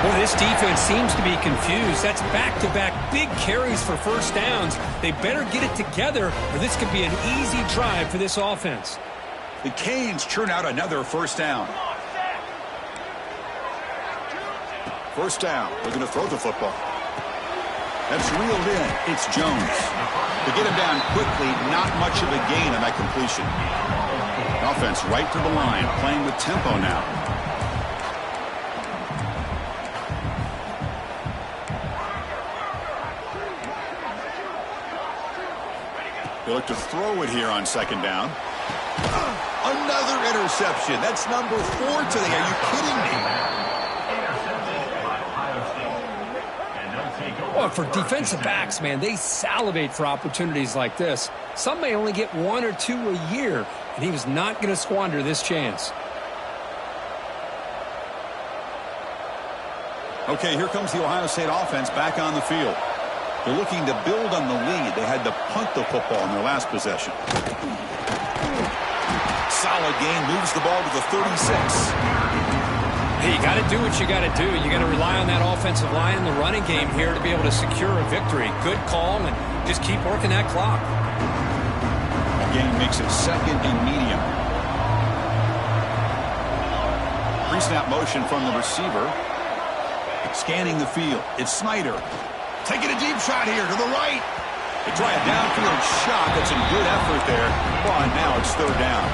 Well, this defense seems to be confused. That's back-to-back big carries for first downs. They better get it together, or this could be an easy drive for this offense. The Canes churn out another first down. First down. They're going to throw the football. That's reeled in. It's Jones. To get him down quickly, not much of a gain on that completion. Offense right to the line, playing with tempo now. They look to throw it here on second down. Another interception. That's number 4 today. Are you kidding me? Well, for defensive backs, man, they salivate for opportunities like this. Some may only get 1 or 2 a year, and he was not going to squander this chance. Okay, here comes the Ohio State offense back on the field. They're looking to build on the lead. They had to punt the football in their last possession. Solid gain, moves the ball to the 36. Hey, you got to do what you got to do. You got to rely on that offensive line and the running game here to be able to secure a victory. Good call, and just keep working that clock. The game makes it second and medium. Pre-snap motion from the receiver. Scanning the field. It's Snyder. Taking a deep shot here to the right. They try a downfield shot. That's some good effort there. Well, and now it's third down.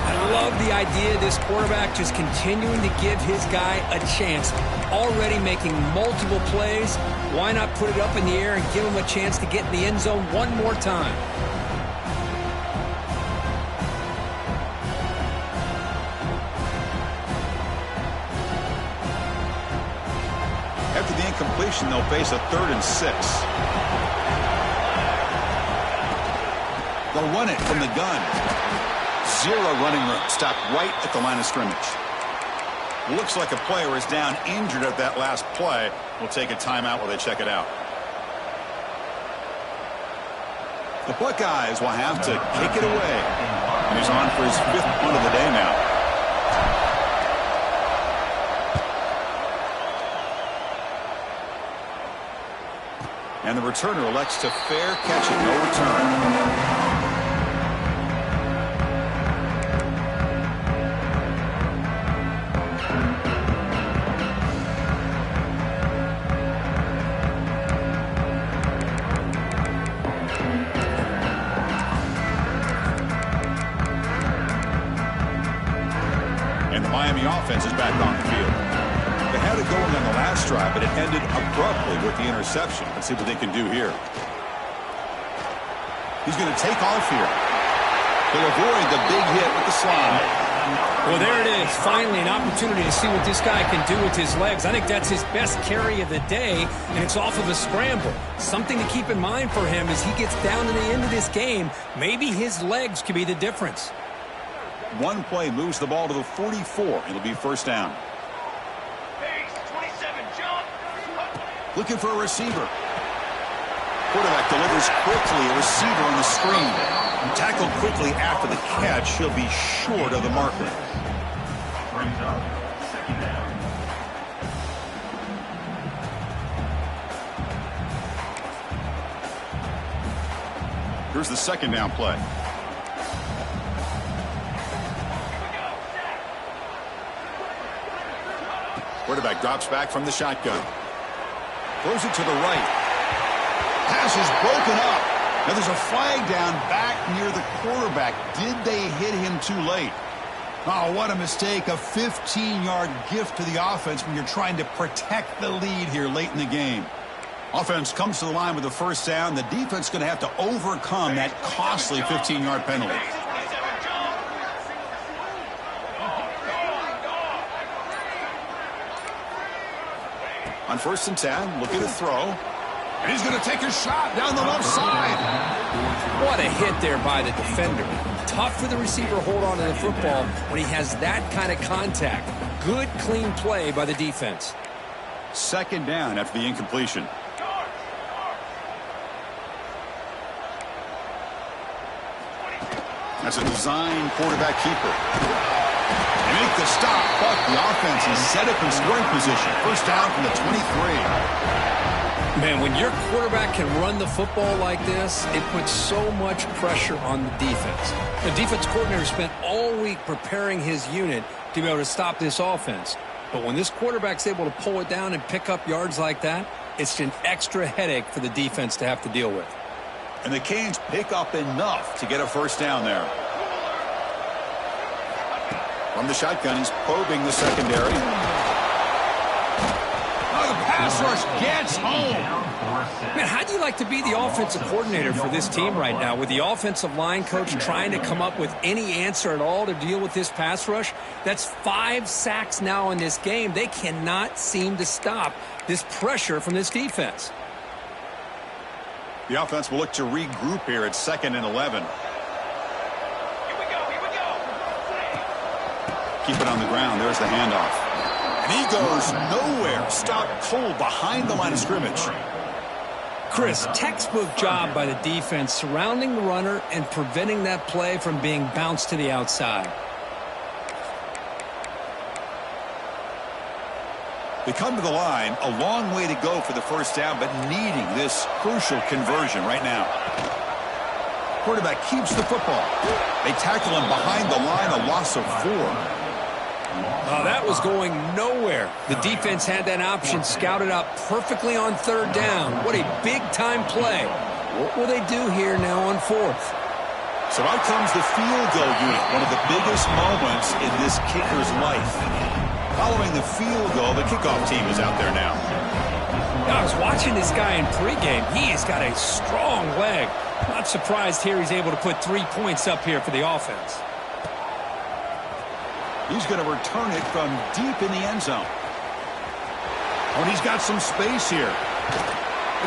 I love the idea of this quarterback just continuing to give his guy a chance. Already making multiple plays. Why not put it up in the air and give him a chance to get in the end zone one more time? After the incompletion, they'll face a 3rd and 6. They'll run it from the gun. 0 running room. Stopped right at the line of scrimmage. Looks like a player is down injured at that last play. We'll take a timeout while they check it out. The Buckeyes will have to kick it away. And he's on for his 5th punt of the day now. And the returner elects to fair catch it. No return. And the Miami offense is back on the field. They had it going on the last drive, but it ended abruptly with the interception. Let's see what they can do here. He's going to take off here. He'll avoid the big hit with the slide. Well, there it is. Finally, an opportunity to see what this guy can do with his legs. I think that's his best carry of the day, and it's off of a scramble. Something to keep in mind for him as he gets down to the end of this game. Maybe his legs could be the difference. One play moves the ball to the 44. It'll be first down. Looking for a receiver. Quarterback delivers quickly. A receiver on the screen. Tackled quickly after the catch. He'll be short of the marker. Brings up second down. Here's the second down play. Quarterback drops back from the shotgun. Throws it to the right. Pass is broken up. Now there's a flag down back near the quarterback. Did they hit him too late? Oh, what a mistake. A 15-yard gift to the offense when you're trying to protect the lead here late in the game. Offense comes to the line with the first down. The defense is going to have to overcome that costly 15-yard penalty. On first and 10, looking to throw. And he's going to take a shot down the left side. What a hit there by the defender. Tough for the receiver to hold on to the football when he has that kind of contact. Good, clean play by the defense. Second down after the incompletion. That's a design quarterback keeper. They make the stop, but the offense is set up in scoring position. First down from the 23. Man, when your quarterback can run the football like this, it puts so much pressure on the defense. The defense coordinator spent all week preparing his unit to be able to stop this offense. But when this quarterback's able to pull it down and pick up yards like that, it's an extra headache for the defense to have to deal with. And the Canes pick up enough to get a first down there. From the shotgun, he's probing the secondary. Oh, the pass rush gets home. Man, how do you like to be the offensive coordinator for this team right now with the offensive line coach trying to come up with any answer at all to deal with this pass rush? That's 5 sacks now in this game. They cannot seem to stop this pressure from this defense. The offense will look to regroup here at 2nd and 11. Keep it on the ground. There's the handoff. And he goes nowhere. Stopped cold behind the line of scrimmage. Chris, textbook job by the defense surrounding the runner and preventing that play from being bounced to the outside. They come to the line, a long way to go for the first down, but needing this crucial conversion right now. Quarterback keeps the football. They tackle him behind the line, a loss of 4. Oh, that was going nowhere. The defense had that option scouted out perfectly on 3rd down. What a big-time play. What will they do here now on 4th? So out comes the field goal unit, one of the biggest moments in this kicker's life. Following the field goal, the kickoff team is out there now. I was watching this guy in pregame. He has got a strong leg. Not surprised here he's able to put 3 points up here for the offense. He's going to return it from deep in the end zone. Oh, and he's got some space here.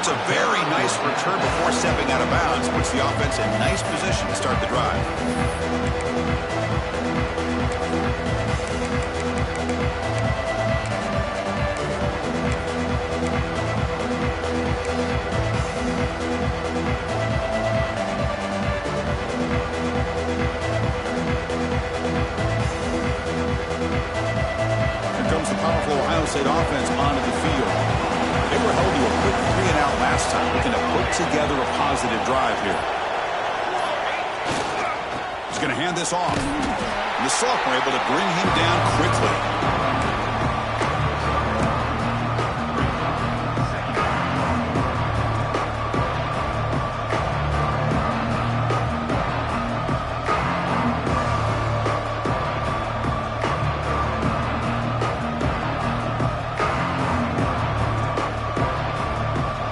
It's a very nice return before stepping out of bounds. Puts the offense in nice position to start the drive. The powerful Ohio State offense onto the field. They were held to a quick 3-and-out last time, looking to put together a positive drive here. He's going to hand this off. And the sophomore able to bring him down quickly.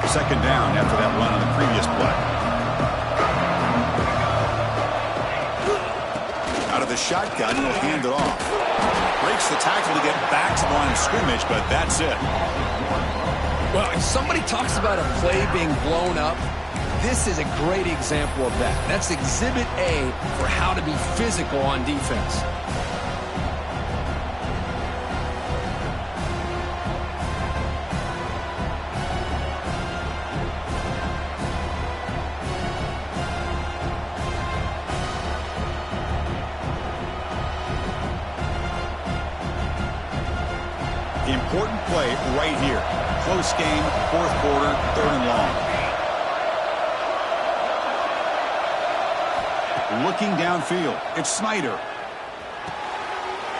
Second down after that run on the previous play. Out of the shotgun, he'll hand it off. Breaks the tackle to get back to the line of scrimmage, but that's it. Well, if somebody talks about a play being blown up, this is a great example of that. That's Exhibit A for how to be physical on defense. Important play right here. Close game, 4th quarter, 3rd and long. Looking downfield, it's Snyder.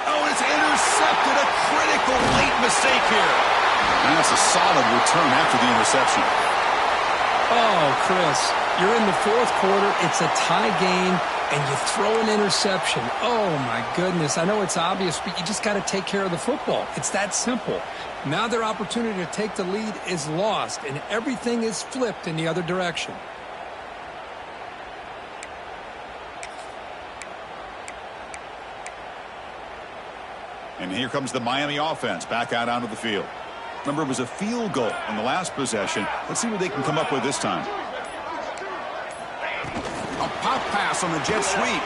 Oh, it's intercepted. A critical late mistake here. And that's a solid return after the interception. Oh, Chris, you're in the 4th quarter. It's a tie game, and you throw an interception. Oh, my goodness. I know it's obvious, but you just got to take care of the football. It's that simple. Now their opportunity to take the lead is lost, and everything is flipped in the other direction. And here comes the Miami offense back out onto the field. Remember, it was a field goal on the last possession. Let's see what they can come up with this time. A pop pass on the jet sweep.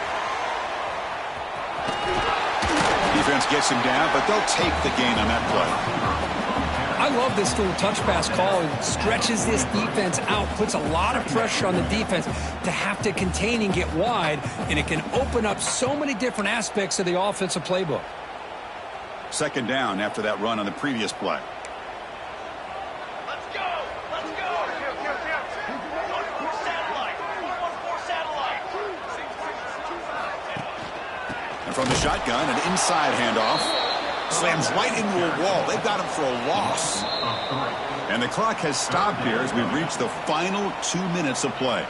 Defense gets him down, but they'll take the gain on that play. I love this little touch pass call. It stretches this defense out, puts a lot of pressure on the defense to have to contain and get wide, and it can open up so many different aspects of the offensive playbook. Second down after that run on the previous play. Let's go! Let's go! Satellite! Satellite! And from the shotgun, an inside handoff. Slams right into a wall. They've got him for a loss. And the clock has stopped here as we've reached the final 2 minutes of play.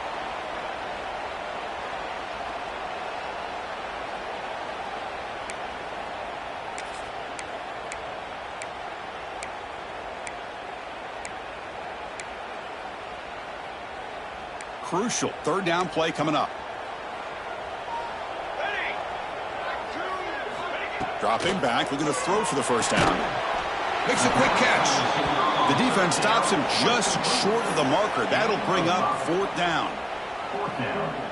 Crucial third down play coming up. Dropping back, looking to throw for the first down. Makes a quick catch. The defense stops him just short of the marker. That'll bring up fourth down.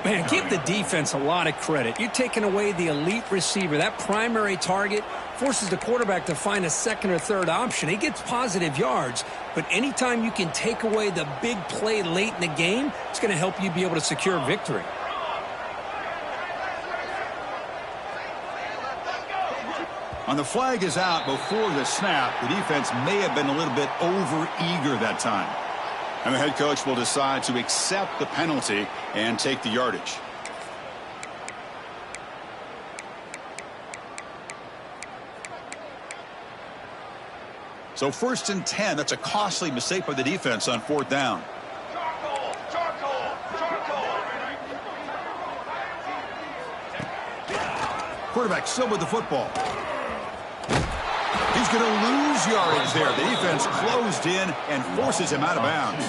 Man, give the defense a lot of credit. You're taking away the elite receiver. That primary target forces the quarterback to find a second or third option. He gets positive yards, but anytime you can take away the big play late in the game, it's going to help you be able to secure victory. On the flag is out before the snap. The defense may have been a little bit over-eager that time. And the head coach will decide to accept the penalty and take the yardage. So 1st and 10. That's a costly mistake by the defense on fourth down. Quarterback still with the football. He's going to lose yardage there. The defense closed in and forces him out of bounds.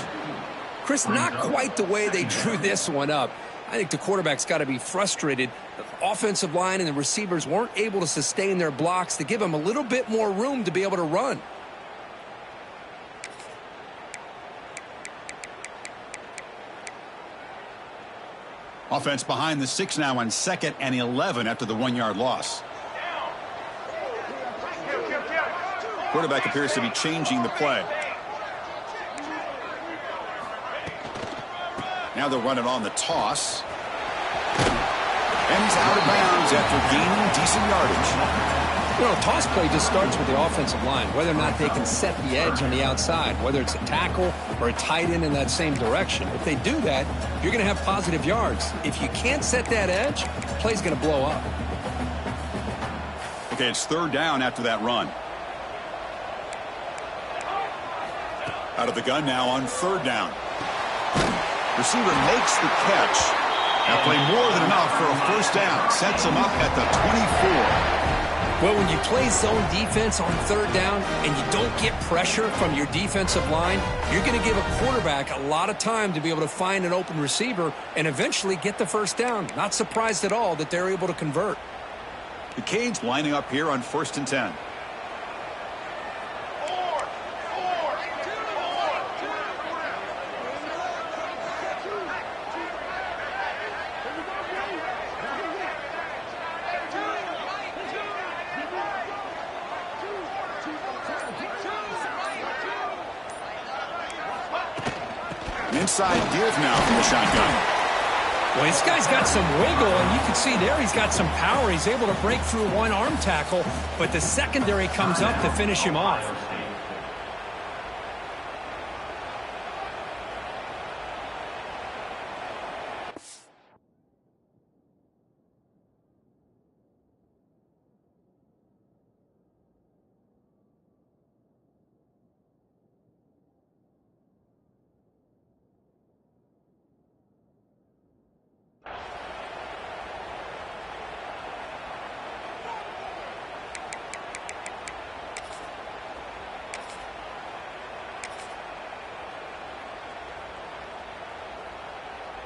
Chris, not quite the way they drew this one up. I think the quarterback's got to be frustrated. The offensive line and the receivers weren't able to sustain their blocks to give him a little bit more room to be able to run. Offense behind the 6 now on 2nd and 11 after the 1-yard loss. Quarterback appears to be changing the play. Now they'll run it on the toss. And he's out of bounds after gaining decent yardage. You know, a toss play just starts with the offensive line, whether or not they can set the edge on the outside, whether it's a tackle or a tight end in that same direction. If they do that, you're going to have positive yards. If you can't set that edge, the play's going to blow up. Okay, it's 3rd down after that run. Out of the gun now on 3rd down. Receiver makes the catch. That play more than enough for a first down. Sets him up at the 24. Well, when you play zone defense on 3rd down and you don't get pressure from your defensive line, you're going to give a quarterback a lot of time to be able to find an open receiver and eventually get the first down. Not surprised at all that they're able to convert. The Canes lining up here on 1st and 10. Inside give now from the shotgun. Well, this guy's got some wiggle, and you can see there he's got some power. He's able to break through one arm tackle, but the secondary comes up to finish him off.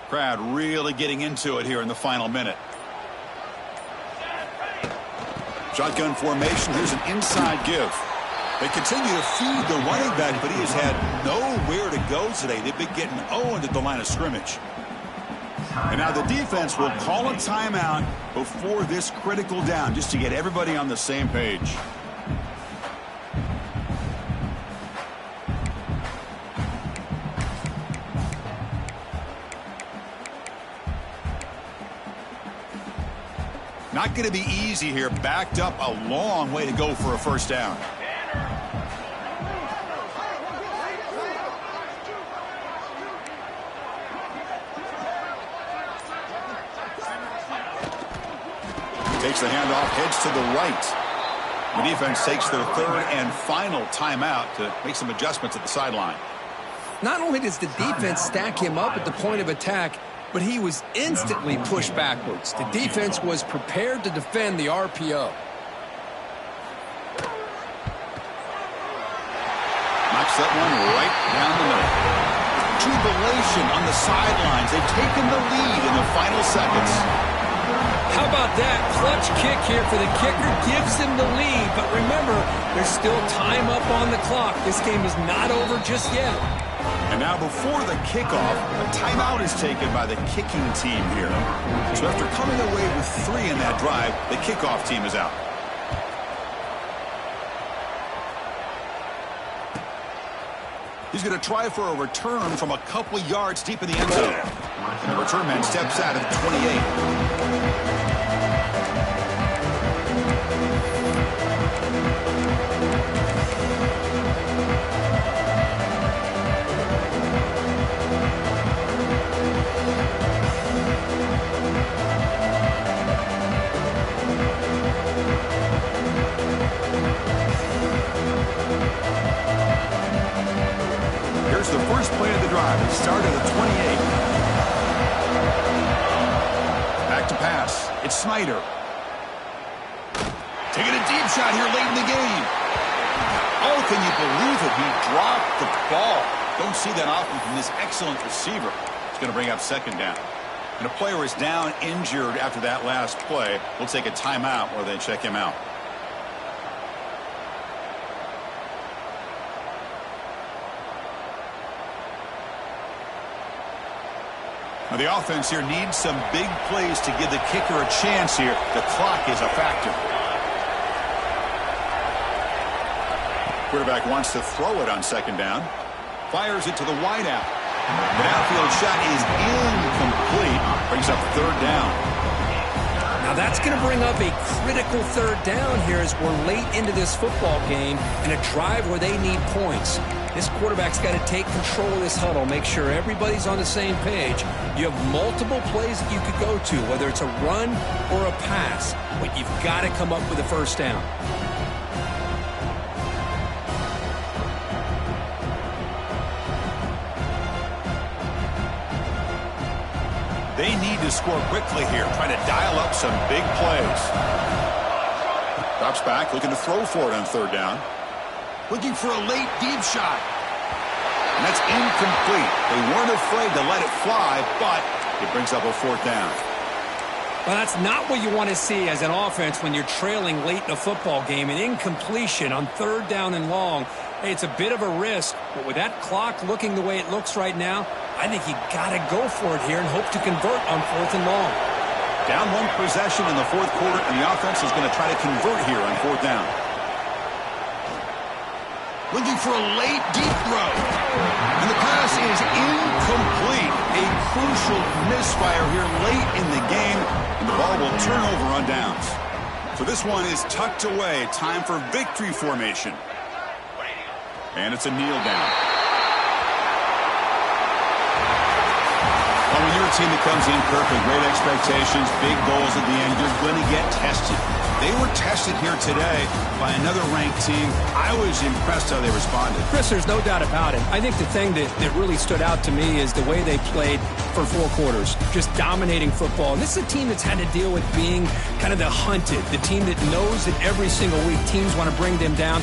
Crowd really getting into it here in the final minute. Shotgun formation. Here's an inside give. They continue to feed the running back, but he has had nowhere to go today. They've been getting owned at the line of scrimmage. And now the defense will call a timeout before this critical down, just to get everybody on the same page. Not going to be easy here. Backed up a long way to go for a first down. Takes the handoff, heads to the right. The defense takes their third and final timeout to make some adjustments at the sideline. Not only does the defense stack him up at the point of attack, but he was instantly pushed backwards. The defense was prepared to defend the RPO. Knocks that one right down the middle. Jubilation on the sidelines. They've taken the lead in the final seconds. How about that? Clutch kick here for the kicker. Gives him the lead. But remember, there's still time up on the clock. This game is not over just yet. And now before the kickoff, a timeout is taken by the kicking team here. So after coming away with 3 in that drive, the kickoff team is out. He's going to try for a return from a couple yards deep in the end zone. And the return man steps out at the 28. Here's the first play of the drive. It started at 28. Back to pass. It's Snyder. Taking a deep shot here late in the game. Oh, can you believe it? He dropped the ball. Don't see that often from this excellent receiver. It's going to bring up second down. And a player is down injured after that last play. We'll take a timeout while they check him out. Now the offense here needs some big plays to give the kicker a chance here. The clock is a factor. Quarterback wants to throw it on second down. Fires it to the wideout. The downfield shot is incomplete. Brings up third down. Now that's going to bring up a critical third down here as we're late into this football game in a drive where they need points. This quarterback's got to take control of this huddle, make sure everybody's on the same page. You have multiple plays that you could go to, whether it's a run or a pass, but you've got to come up with a first down. They need to score quickly here, trying to dial up some big plays. Drops back, looking to throw for it on third down. Looking for a late deep shot. And that's incomplete. They weren't afraid to let it fly, but it brings up a fourth down. Well, that's not what you want to see as an offense when you're trailing late in a football game. An incompletion on third down and long. Hey, it's a bit of a risk, but with that clock looking the way it looks right now, I think you got to go for it here and hope to convert on fourth and long. Down one possession in the fourth quarter, and the offense is going to try to convert here on fourth down. Looking for a late deep throw. And the pass is incomplete. A crucial misfire here late in the game, and the ball will turn over on downs. So this one is tucked away. Time for victory formation. And it's a kneel down. Well, when you're a team that comes in, Kirk, with great expectations, big goals at the end, you're going to get tested. They were tested here today by another ranked team. I was impressed how they responded. Chris, there's no doubt about it. I think the thing that really stood out to me is the way they played for 4 quarters, just dominating football. And this is a team that's had to deal with being kind of the hunted, the team that knows that every single week teams want to bring them down.